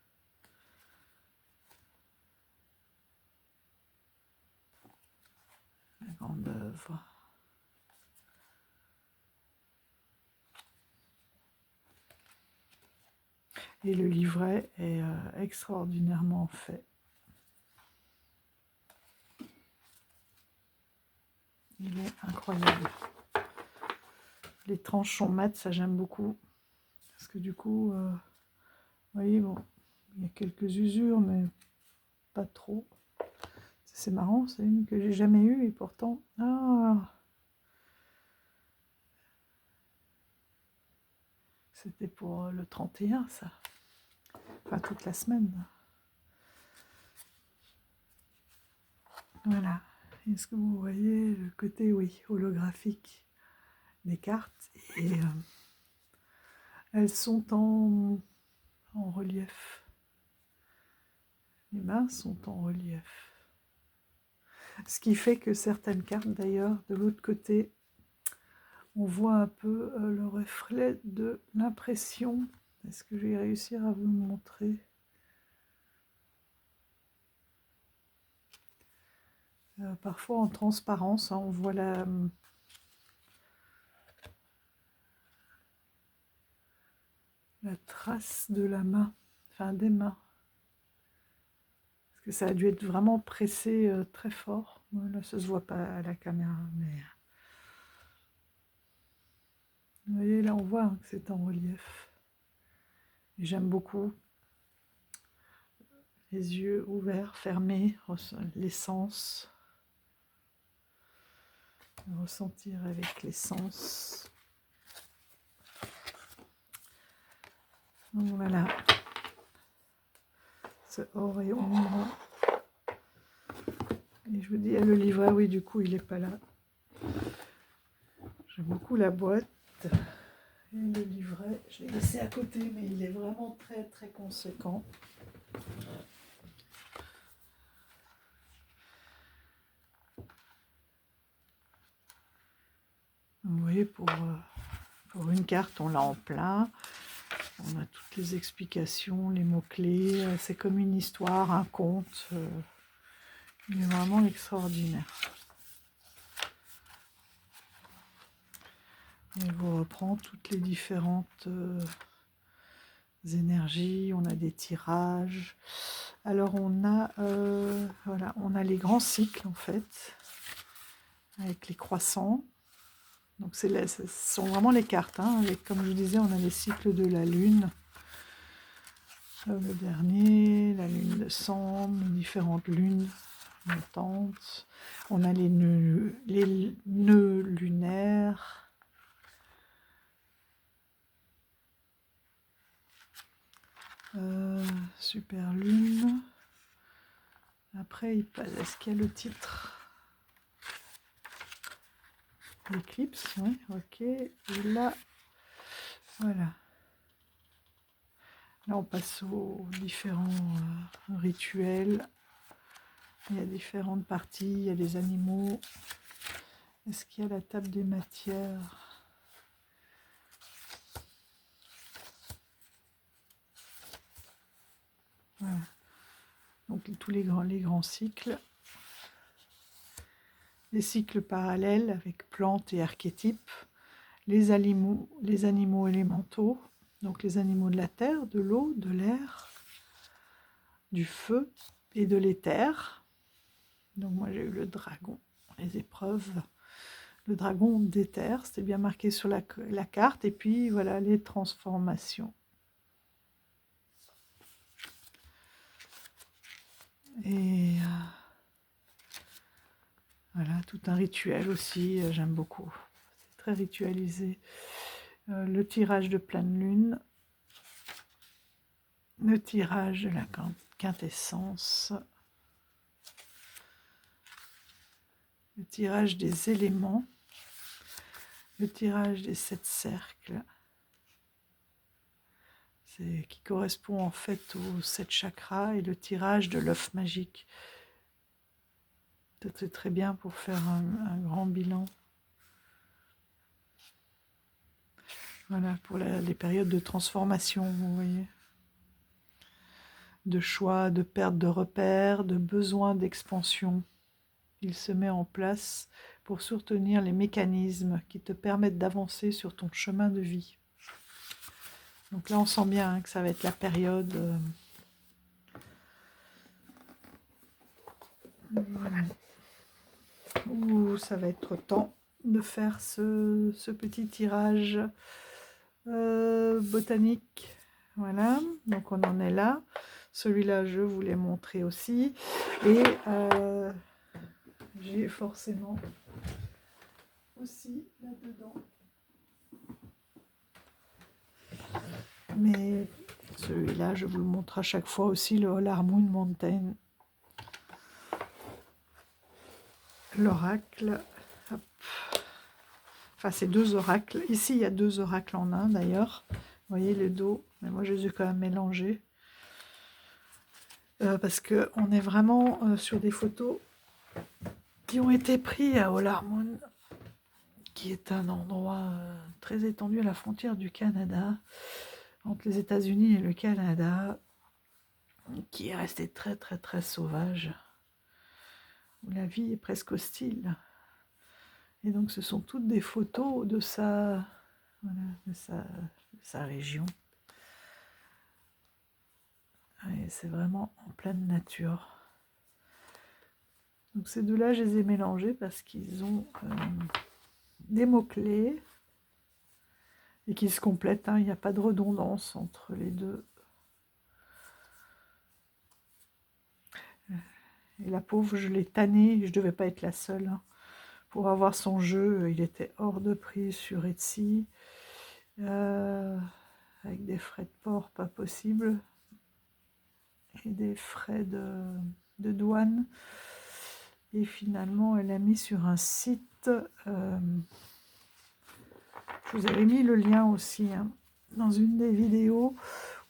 [SPEAKER 1] La grande œuvre. Et le livret est extraordinairement fait. Il est incroyable. Les tranches sont mates, ça j'aime beaucoup. Parce que du coup, vous voyez, bon, il y a quelques usures, mais pas trop. C'est marrant, c'est une que j'ai jamais eue et pourtant... Ah, c'était pour le 31, ça. Enfin, toute la semaine. Voilà. Est-ce que vous voyez le côté, oui, holographique des cartes? Et elles sont en relief. Les mains sont en relief. Ce qui fait que certaines cartes, d'ailleurs, de l'autre côté, On voit un peu le reflet de l'impression. Est-ce que je vais réussir à vous le montrer? Parfois en transparence, hein, on voit la trace de la main, enfin des mains. Parce que ça a dû être vraiment pressé très fort. Là, ça ne se voit pas à la caméra, mais vous voyez, là on voit hein, que c'est en relief. Et j'aime beaucoup. Les yeux ouverts, fermés, l'essence. Ressentir avec l'essence. Donc voilà. Ce or et ombre. Et je vous dis, le livret, oui, du coup, il n'est pas là. J'aime beaucoup la boîte. Et le livret, je l'ai laissé à côté, mais il est vraiment très, très conséquent. Vous voyez, pour une carte, on l'a en plein. On a toutes les explications, les mots-clés. C'est comme une histoire, un conte. Il est vraiment extraordinaire. Et il vous reprend toutes les différentes énergies. On a des tirages. Alors on a, voilà, on a les grands cycles en fait, avec les croissants. Donc ce sont vraiment les cartes, hein, avec, comme je vous disais, on a les cycles de la lune, le dernier, la lune de sang, les différentes lunes montantes. On a les nœuds lunaires. Super lune. Après, est-ce qu'il y a le titre? L'éclipse, oui, ok. Et là, voilà. Là, on passe aux différents rituels. Il y a différentes parties, il y a les animaux. Est-ce qu'il y a la table des matières? Voilà. Donc tous les grands cycles. Les cycles parallèles avec plantes et archétypes. Les animaux élémentaux. Donc les animaux de la terre, de l'eau, de l'air, du feu et de l'éther. Donc moi j'ai eu le dragon, les épreuves. Le dragon d'éther, c'était bien marqué sur la carte. Et puis voilà les transformations. Et voilà, tout un rituel aussi, j'aime beaucoup. C'est très ritualisé. Le tirage de pleine lune. Le tirage de la quintessence. Le tirage des éléments. Le tirage des 7 cercles. Qui correspond en fait aux 7 chakras. Et le tirage de l'œuf magique. C'est très bien pour faire un grand bilan. Voilà, pour les périodes de transformation, vous voyez. De choix, de perte de repères, de besoin d'expansion. Il se met en place pour soutenir les mécanismes qui te permettent d'avancer sur ton chemin de vie. Donc là, on sent bien hein, que ça va être la période où ça va être temps de faire ce petit tirage botanique. Voilà, donc on en est là. Celui-là, je vous l'ai montré aussi. Et j'ai forcément aussi là-dedans. Mais celui-là, je vous le montre à chaque fois aussi, le Harmoon Mountain. L'oracle. Enfin, c'est 2 oracles. Ici, il y a 2 oracles en un, d'ailleurs. Vous voyez le dos. Mais moi, je les ai quand même mélangés. Parce qu'on est vraiment sur des photos qui ont été prises à Olarmoon, qui est un endroit très étendu à la frontière du Canada, entre les États-Unis et le Canada, qui est resté très très très sauvage, où la vie est presque hostile. Et donc ce sont toutes des photos de voilà, de sa région. Et c'est vraiment en pleine nature. Donc ces deux-là, je les ai mélangés parce qu'ils ont des mots-clés et qu'ils se complètent, hein. Il n'y a pas de redondance entre les deux. Et la pauvre, je l'ai tannée, je ne devais pas être la seule. Hein. Pour avoir son jeu, il était hors de prix sur Etsy, avec des frais de port pas possible, et des frais de douane. Et finalement, elle a mis sur un site, je vous avais mis le lien aussi, hein, dans une des vidéos,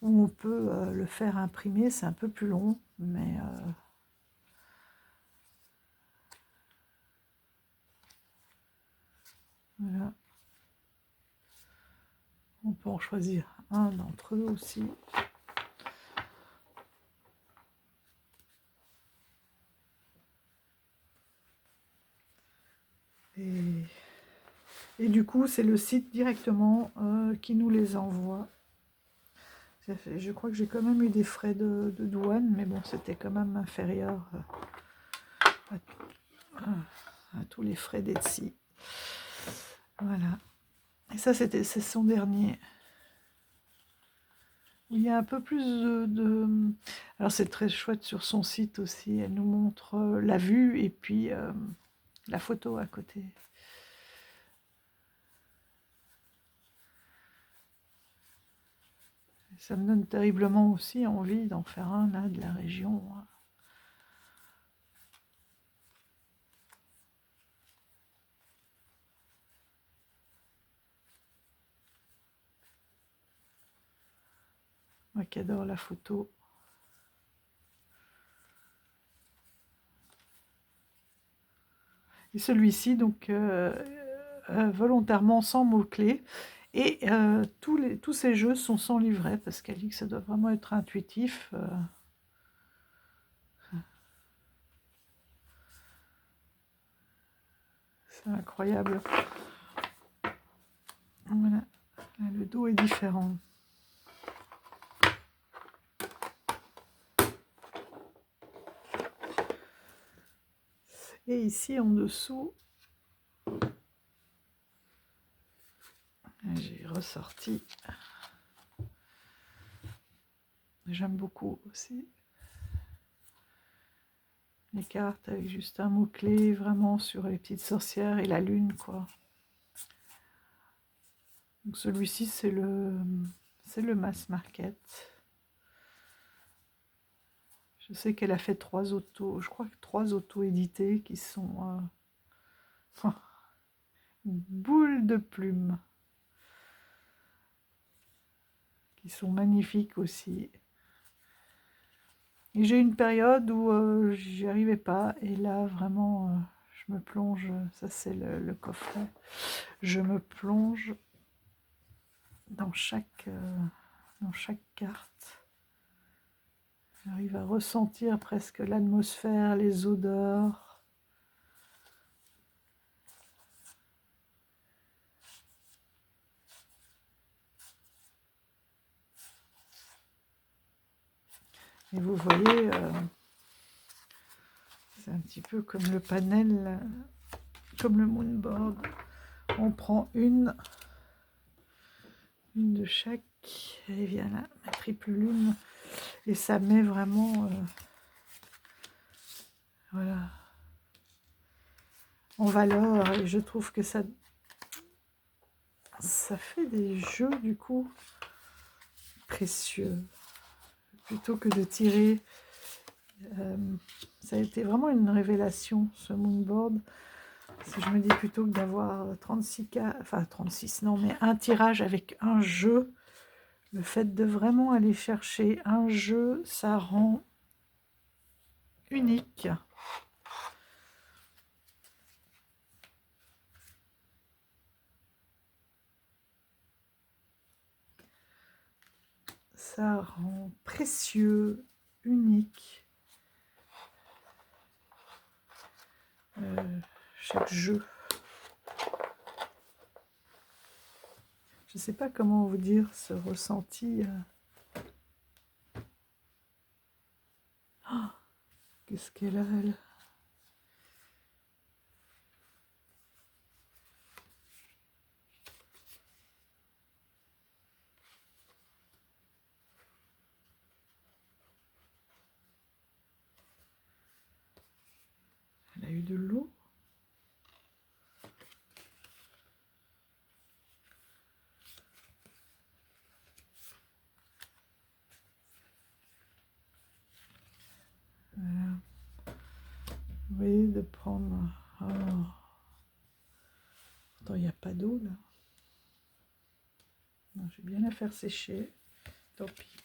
[SPEAKER 1] où on peut le faire imprimer. C'est un peu plus long, mais... voilà. On peut en choisir un d'entre eux aussi. Et du coup, c'est le site directement qui nous les envoie. Je crois que j'ai quand même eu des frais de douane, mais bon, c'était quand même inférieur à tous les frais d'Etsy. Voilà. Et ça, c'est son dernier. Il y a un peu plus Alors, c'est très chouette sur son site aussi. Elle nous montre la vue et puis la photo à côté. Ça me donne terriblement aussi envie d'en faire un, là, de la région. Moi qui adore la photo. Et celui-ci, donc, volontairement sans mots-clés. Et tous ces jeux sont sans livret, parce qu'elle dit que ça doit vraiment être intuitif. C'est incroyable. Voilà. Là, le dos est différent. Et ici, en dessous, j'ai ressorti. J'aime beaucoup aussi les cartes avec juste un mot-clé, vraiment sur les petites sorcières et la lune, quoi. Donc celui-ci, c'est le Mass Market. Je sais qu'elle a fait 3 autos, je crois que 3 autos éditées qui sont boules de plumes, qui sont magnifiques aussi. Et j'ai une période où j'y arrivais pas, et là vraiment je me plonge, ça c'est le coffret, je me plonge dans chaque carte. J'arrive à ressentir presque l'atmosphère, les odeurs. Et vous voyez, c'est un petit peu comme le panel, comme le moonboard. On prend une de chaque, et vient là, la triple lune, et ça met vraiment, voilà, en valeur, et je trouve que ça fait des jeux du coup précieux, plutôt que de tirer. Ça a été vraiment une révélation, ce moonboard. Si je me dis, plutôt que d'avoir 36 cas, enfin 36 non, mais un tirage avec un jeu, le fait de vraiment aller chercher un jeu, ça rend unique. ça rend précieux, unique, chaque jeu. Je ne sais pas comment vous dire ce ressenti. Oh, qu'est-ce qu'elle a, elle? Elle a eu de l'eau. Voilà. Vous voyez, de prendre... Oh. Pourtant, il n'y a pas d'eau, là. J'ai bien la faire sécher. Tant pis.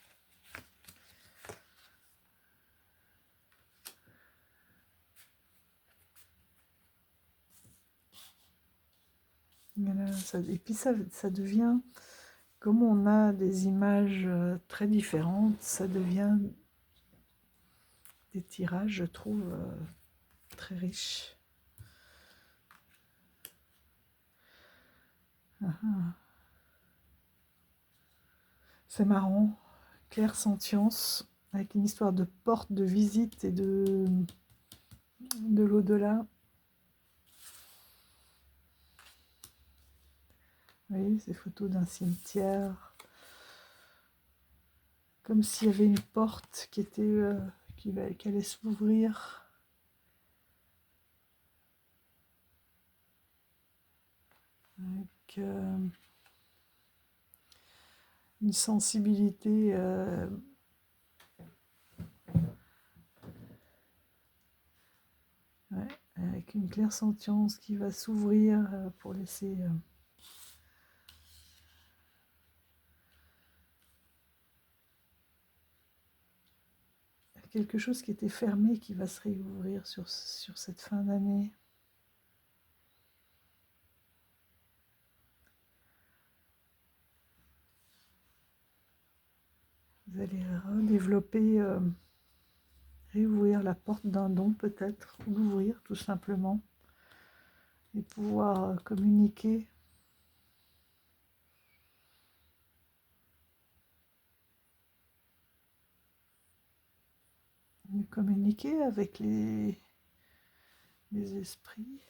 [SPEAKER 1] Voilà, et puis ça devient, comme on a des images très différentes, ça devient des tirages, je trouve, très riches. C'est marrant, clairsentience, avec une histoire de porte, de visite et de l'au-delà. Vous voyez, ces photos d'un cimetière, comme s'il y avait une porte qui allait s'ouvrir. Avec une sensibilité ouais, avec une clairsentience qui va s'ouvrir pour laisser quelque chose qui était fermé qui va se réouvrir sur cette fin d'année. Vous allez redévelopper, réouvrir la porte d'un don peut-être, ou l'ouvrir tout simplement, et pouvoir communiquer. Communiquer avec les esprits.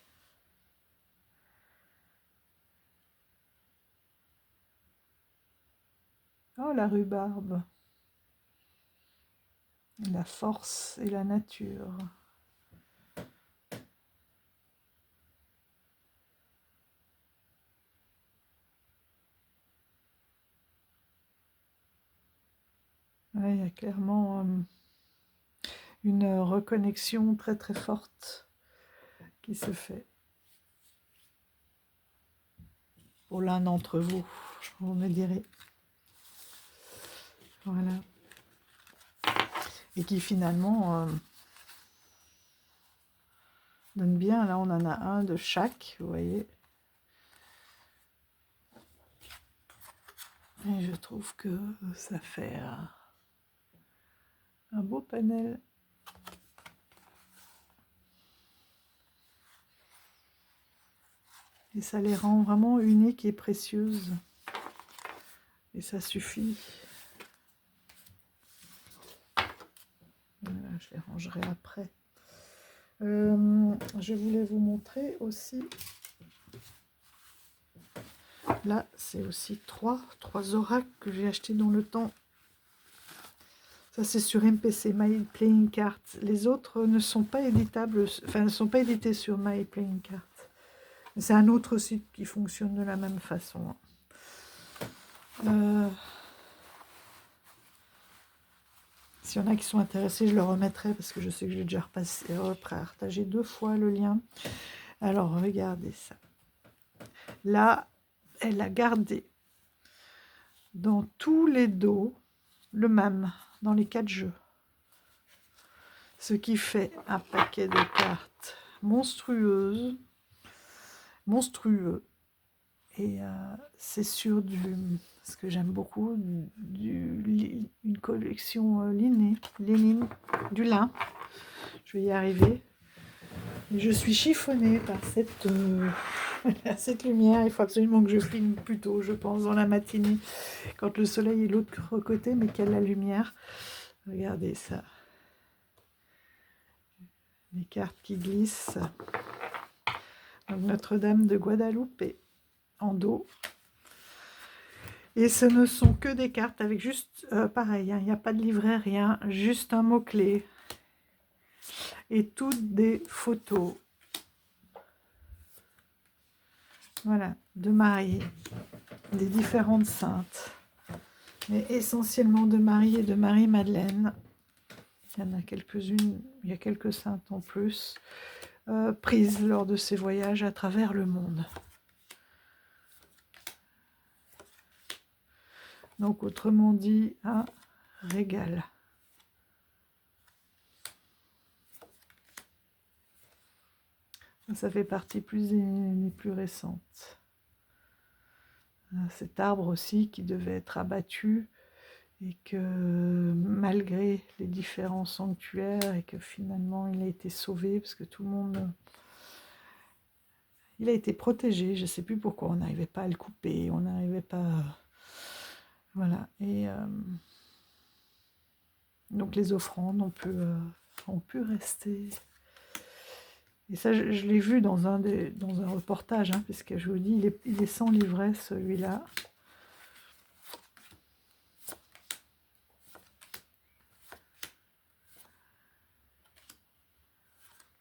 [SPEAKER 1] Oh, la rhubarbe. La force et la nature. Ouais, il y a clairement une reconnexion très très forte qui se fait. Pour l'un d'entre vous, vous me direz. Voilà. Et qui finalement donne bien. Là, on en a un de chaque, vous voyez. Et je trouve que ça fait un beau panel. Et ça les rend vraiment uniques et précieuses. Et ça suffit. Voilà, je les rangerai après. Je voulais vous montrer aussi. Là, c'est aussi trois oracles que j'ai achetés dans le temps. Ça, c'est sur MPC, My Playing Cards. Les autres ne sont pas éditables, enfin, ne sont pas édités sur My Playing Cards. C'est un autre site qui fonctionne de la même façon. S'il y en a qui sont intéressés, je le remettrai parce que je sais que j'ai déjà partagé 2 fois le lien. Alors, regardez ça. Là, elle a gardé dans tous les dos le même, dans les 4 jeux. Ce qui fait un paquet de cartes monstrueux. Et c'est sur ce que j'aime beaucoup, une collection Lénine, du lin. Je vais y arriver. Et je suis chiffonnée par cette lumière. Il faut absolument que je filme plus tôt, je pense, dans la matinée, quand le soleil est de l'autre côté, mais qu'il y a la lumière. Regardez ça. Les cartes qui glissent. Donc Notre-Dame de Guadeloupe en dos. Et ce ne sont que des cartes avec juste, pareil, hein, il n'y a pas de livret, rien, juste un mot-clé. Et toutes des photos. Voilà, de Marie, des différentes saintes. Mais essentiellement de Marie et de Marie-Madeleine. Il y en a quelques-unes, il y a quelques saintes en plus, prises lors de ces voyages à travers le monde. Donc, autrement dit, un régal. Ça fait partie des plus récentes. Cet arbre aussi qui devait être abattu et que malgré les différents sanctuaires et que finalement il a été sauvé parce que tout le monde... Il a été protégé, je ne sais plus pourquoi, on n'arrivait pas à le couper, on n'arrivait pas... Voilà, et donc les offrandes ont pu rester. Et ça, je l'ai vu dans un reportage, hein, puisque je vous dis, il est sans livret, celui-là.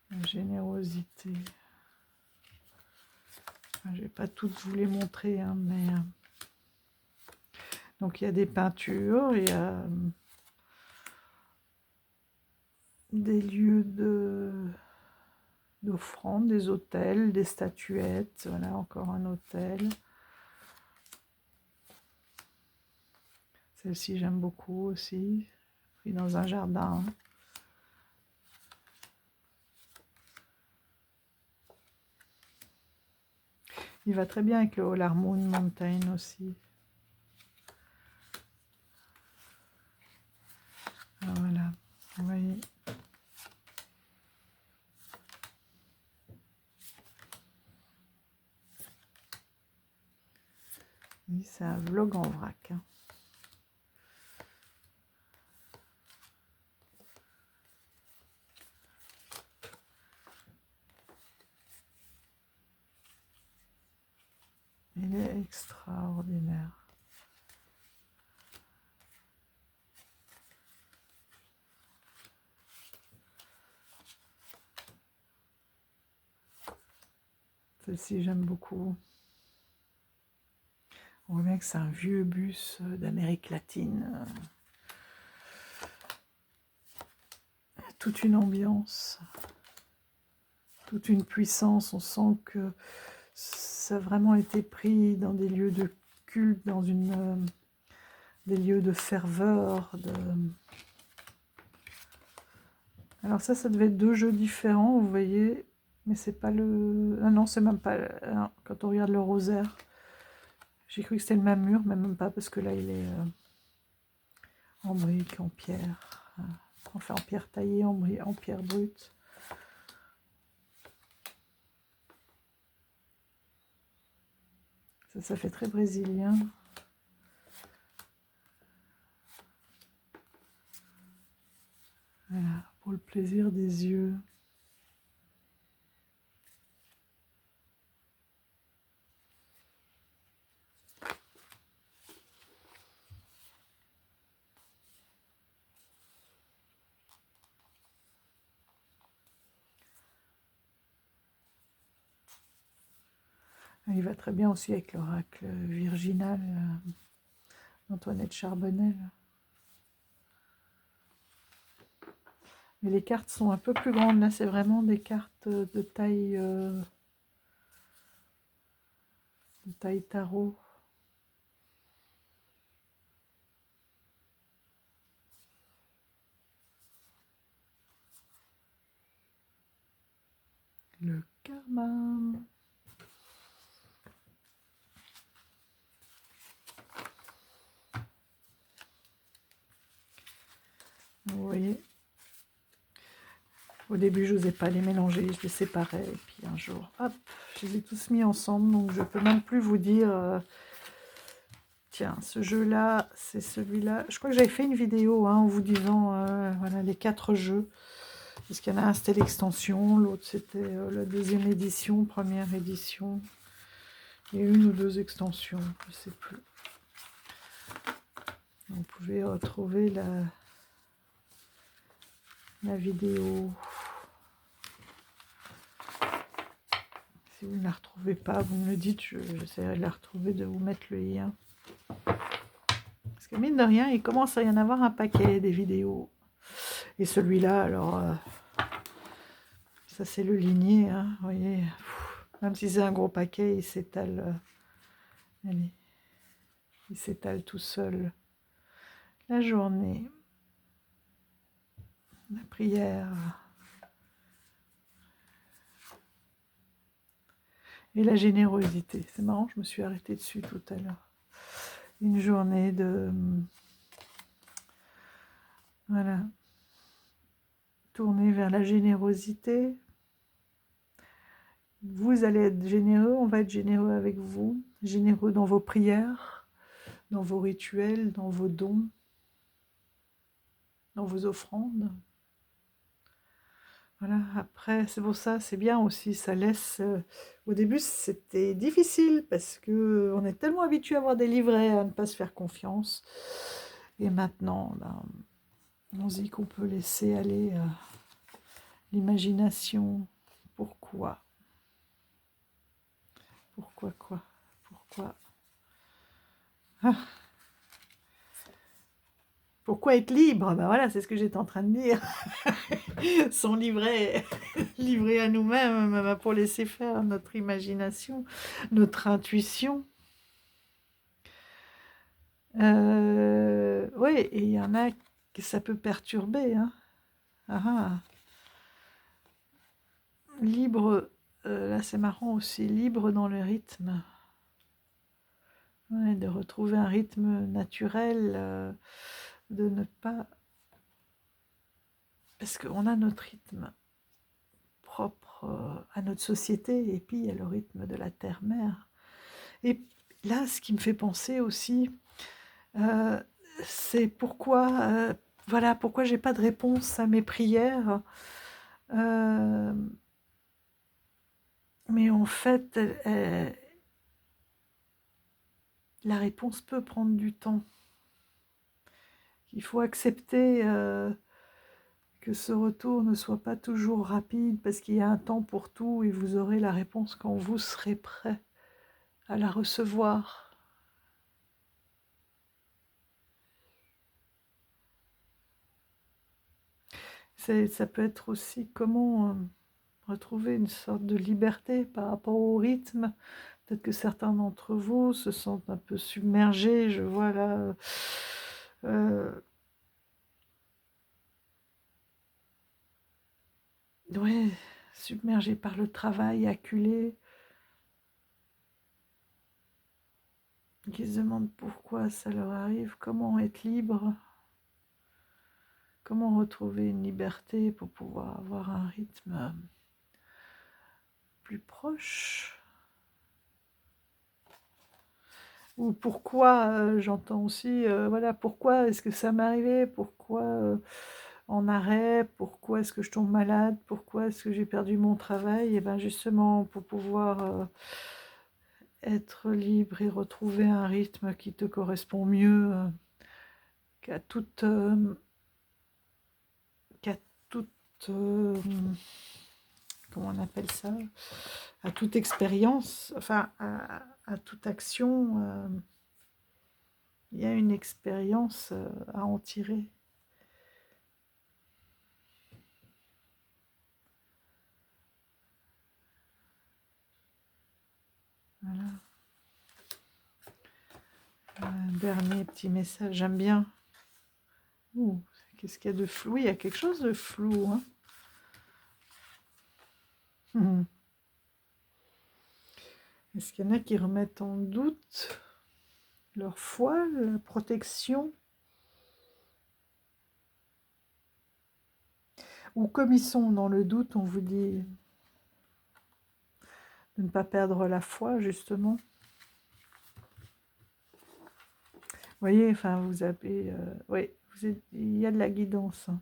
[SPEAKER 1] La générosité. Enfin, je ne vais pas toutes vous les montrer, hein, mais... Donc, il y a des peintures, il y a des lieux d'offrandes, des autels, des statuettes. Voilà, encore un autel. Celle-ci, j'aime beaucoup aussi. Pris dans un jardin. Il va très bien avec le Holar Moon Mountain aussi. Alors voilà, vous voyez. C'est un vlog en vrac. Hein. Il est extraordinaire. Celle-ci, j'aime beaucoup. On voit bien que c'est un vieux bus d'Amérique latine. Toute une ambiance, toute une puissance. On sent que ça a vraiment été pris dans des lieux de culte, dans des lieux de ferveur. Alors ça devait être deux jeux différents, vous voyez, mais c'est pas le... Ah non, c'est même pas... Non, quand on regarde le rosaire, j'ai cru que c'était le même mur, mais même pas, parce que là, il est en brique, en pierre. Enfin, en pierre taillée, en pierre brute. Ça fait très brésilien. Voilà, pour le plaisir des yeux. Il va très bien aussi avec l'oracle virginal d'Antoinette Charbonnel. Mais les cartes sont un peu plus grandes. Là, c'est vraiment des cartes de taille tarot. Le karma. Au début, je n'osais pas les mélanger, je les séparais. Et puis un jour, hop, je les ai tous mis ensemble. Donc je ne peux même plus vous dire, tiens, ce jeu-là, c'est celui-là. Je crois que j'avais fait une vidéo en vous disant, voilà, les 4 jeux. Parce qu'il y en a un, c'était l'extension. L'autre, c'était la deuxième édition, première édition. Il y a 1 ou 2 extensions, je ne sais plus. Vous pouvez retrouver la vidéo. Si vous ne la retrouvez pas, vous me le dites, j'essaierai de la retrouver, de vous mettre le lien. Parce que mine de rien, il commence à y en avoir un paquet des vidéos. Et celui-là, alors, ça c'est le ligné, hein, vous voyez. Même si c'est un gros paquet, il s'étale. Allez, il s'étale tout seul. La journée, la prière. Et la générosité. C'est marrant, je me suis arrêtée dessus tout à l'heure. Une journée de... Voilà. Tourner vers la générosité. Vous allez être généreux, on va être généreux avec vous. Généreux dans vos prières, dans vos rituels, dans vos dons, dans vos offrandes. Voilà, après, c'est pour ça, c'est bien aussi, ça laisse... au début, c'était difficile, parce que on est tellement habitué à avoir des livrets, à ne pas se faire confiance. Et maintenant, ben, on se dit qu'on peut laisser aller l'imagination. Pourquoi? Pourquoi quoi? Pourquoi? Ah, pourquoi être libre? Ben voilà, c'est ce que j'étais en train de dire. Son livret, livré à nous-mêmes pour laisser faire notre imagination, notre intuition. Oui, et il y en a que ça peut perturber. Hein. Ah, ah. Libre, là c'est marrant aussi, libre dans le rythme. Ouais, de retrouver un rythme naturel, de ne pas... Parce qu'on a notre rythme propre à notre société, et puis il y a le rythme de la terre-mère. Et là, ce qui me fait penser aussi, c'est pourquoi, voilà, pourquoi j'ai pas de réponse à mes prières. Mais en fait, la réponse peut prendre du temps. Il faut accepter que ce retour ne soit pas toujours rapide, parce qu'il y a un temps pour tout, et vous aurez la réponse quand vous serez prêt à la recevoir. Ça peut être aussi comment retrouver une sorte de liberté par rapport au rythme. Peut-être que certains d'entre vous se sentent un peu submergés, je vois là... ouais, submergés par le travail, acculés, qui se demandent pourquoi ça leur arrive, comment être libre, comment retrouver une liberté pour pouvoir avoir un rythme plus proche. Ou pourquoi, j'entends aussi, voilà, pourquoi est-ce que ça m'est arrivé, pourquoi en arrêt, pourquoi est-ce que je tombe malade, pourquoi est-ce que j'ai perdu mon travail, et bien justement pour pouvoir être libre et retrouver un rythme qui te correspond mieux qu'à toute, qu'à toute comment on appelle ça, à toute expérience, enfin à toute action, il y a une expérience à en tirer. Voilà. Un dernier petit message, j'aime bien. Ouh, qu'est-ce qu'il y a de flou? Oui, il y a quelque chose de flou. Hein. Est-ce qu'il y en a qui remettent en doute leur foi, la protection? Ou comme ils sont dans le doute, on vous dit de ne pas perdre la foi, justement. Vous voyez, enfin, vous avez... oui, il y a de la guidance. Hein.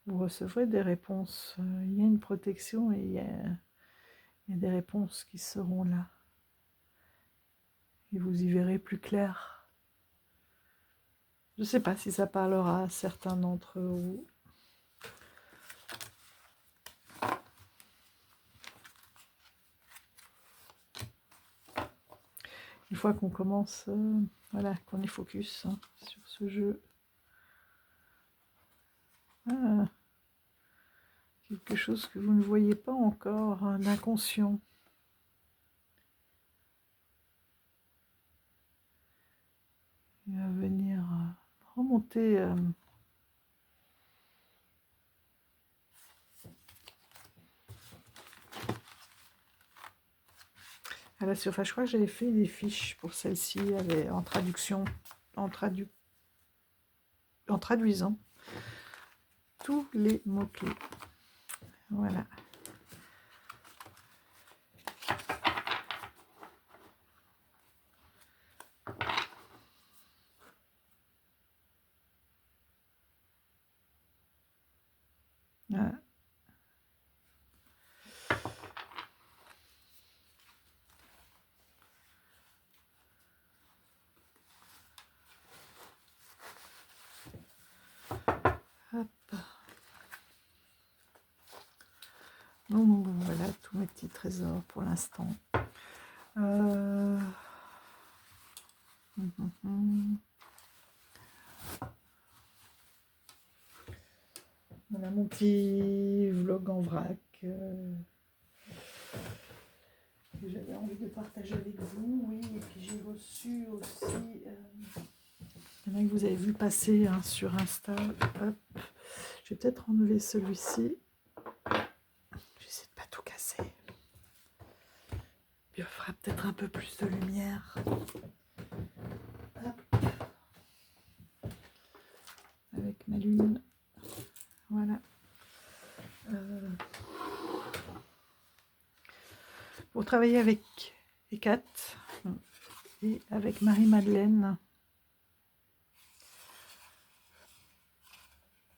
[SPEAKER 1] Vous recevrez des réponses. Il y a une protection et il y a des réponses qui seront là. Et vous y verrez plus clair. Je ne sais pas si ça parlera à certains d'entre vous. Une fois qu'on commence, voilà, qu'on est focus hein, sur ce jeu. Ah, quelque chose que vous ne voyez pas encore, hein, l'inconscient. Il va venir remonter à la surface. Je crois que j'avais fait des fiches pour celle-ci en traduction, en traduisant tous les mots-clés. Voilà. Voilà. Hop. Donc voilà tous mes petits trésors pour l'instant. Voilà mon petit vlog en vrac que j'avais envie de partager avec vous. Oui, et puis j'ai reçu aussi, il y en a que vous avez vu passer hein, sur Insta. Hop. Je vais peut-être enlever celui-ci. J'essaie de pas tout casser. Il fera peut-être un peu plus de lumière. Hop. Avec ma lune. Voilà. Pour travailler avec Ekat et avec Marie-Madeleine.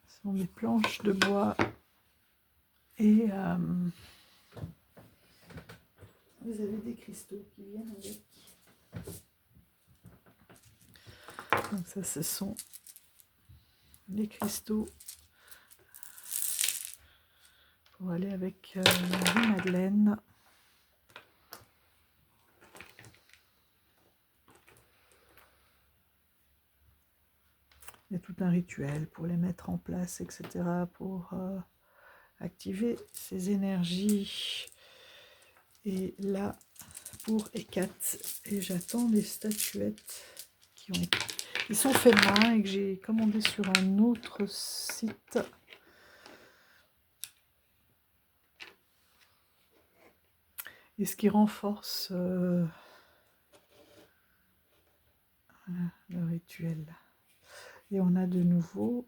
[SPEAKER 1] Ce sont des planches de bois et vous avez des cristaux qui viennent avec. Donc ça, ce sont les cristaux pour aller avec Marie-Madeleine. Il y a tout un rituel pour les mettre en place, etc. pour activer ces énergies. Et là, pour Ekat, et j'attends les statuettes qui sont faites main et que j'ai commandé sur un autre site. Et ce qui renforce le rituel. Et on a de nouveau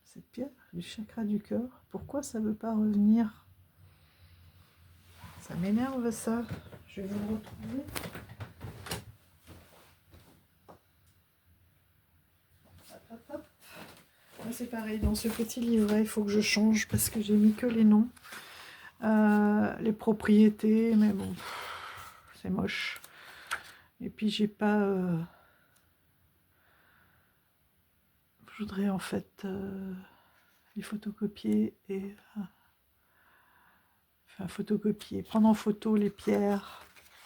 [SPEAKER 1] cette pierre du chakra du cœur. Pourquoi ça ne veut pas revenir? Ça m'énerve ça. Je vais vous le retrouver. Hop, hop. C'est pareil, dans ce petit livret, il faut que je change parce que j'ai mis que les noms. Les propriétés, mais bon, c'est moche. Et puis j'ai pas... je voudrais en fait les photocopier et... enfin, photocopier, prendre en photo les pierres,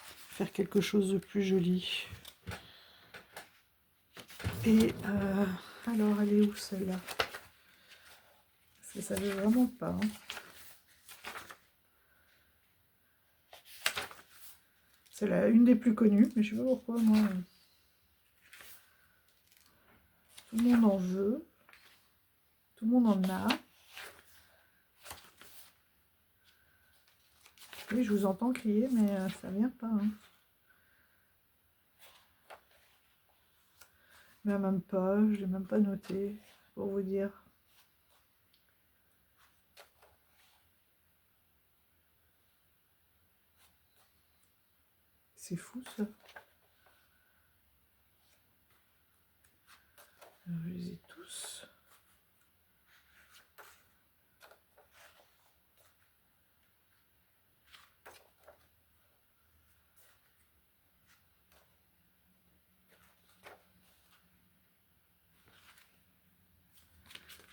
[SPEAKER 1] faire quelque chose de plus joli. Et alors, elle est où celle-là? Parce que ça ne veut vraiment pas. Hein. C'est une des plus connues, mais je ne sais pas pourquoi moi. Tout le monde en veut. Tout le monde en a. Oui, je vous entends crier, mais ça vient pas. Hein. Même pas, je l'ai même pas noté. pour vous dire. C'est fou ça. Alors, je les ai tous.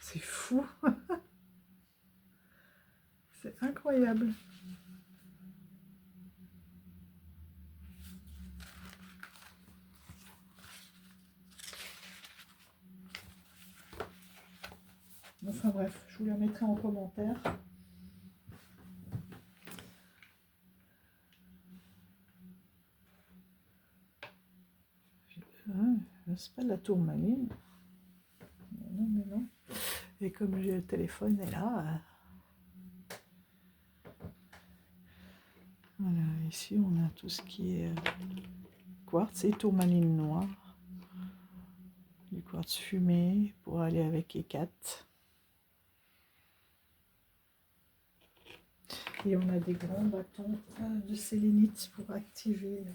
[SPEAKER 1] C'est fou. C'est incroyable. Enfin bref, je vous la mettrai en commentaire. C'est pas de la tourmaline. Non, mais non. Et comme j'ai le téléphone est là. Voilà, ici on a tout ce qui est quartz et tourmaline noire. Du quartz fumé pour aller avec E4. Et on a des grands bâtons de sélénite pour activer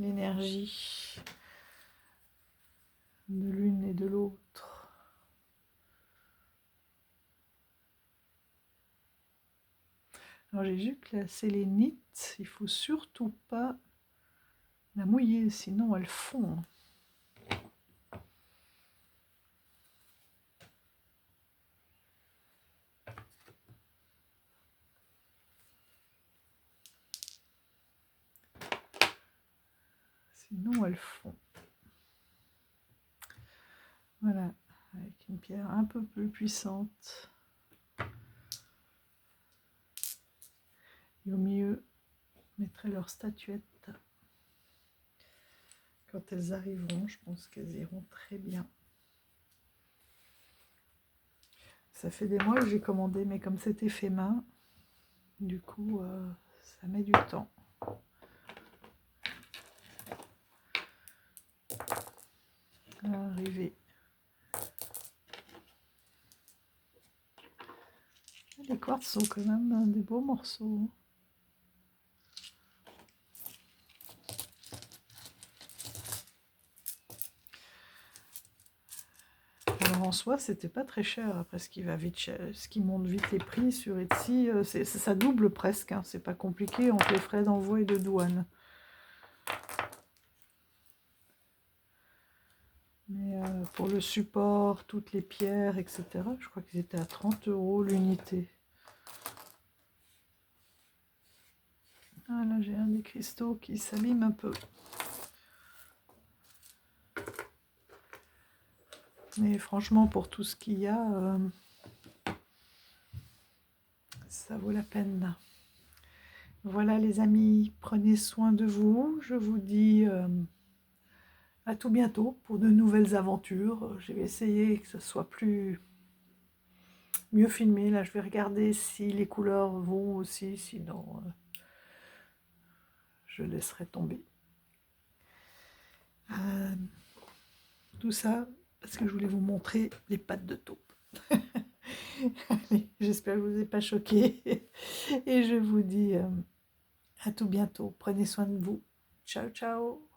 [SPEAKER 1] l'énergie de l'une et de l'autre. Alors j'ai vu que la sélénite, il faut surtout pas la mouiller, sinon elle fond. Sinon elle fond. Voilà, avec une pierre un peu plus puissante. Et au milieu, je mettrai leur statuette. Quand elles arriveront, je pense qu'elles iront très bien. Ça fait des mois que j'ai commandé, mais comme c'était fait main, du coup, ça met du temps. À arriver. Les quartz sont quand même des beaux morceaux. Alors en soi, c'était pas très cher. Après, ce qui monte vite les prix sur Etsy, ça double presque. Hein. C'est pas compliqué entre les frais d'envoi et de douane. Mais pour le support, toutes les pierres, etc., je crois qu'ils étaient à 30 € l'unité. Ah là, j'ai un des cristaux qui s'abîme un peu. Mais franchement, pour tout ce qu'il y a, ça vaut la peine. Voilà les amis, prenez soin de vous. Je vous dis à tout bientôt pour de nouvelles aventures. Je vais essayer que ce soit mieux filmé. Là, je vais regarder si les couleurs vont aussi, sinon je laisserai tomber. Tout ça parce que je voulais vous montrer les pattes de taupe. Allez, j'espère que je ne vous ai pas choqué. Et je vous dis à tout bientôt. Prenez soin de vous. Ciao, ciao.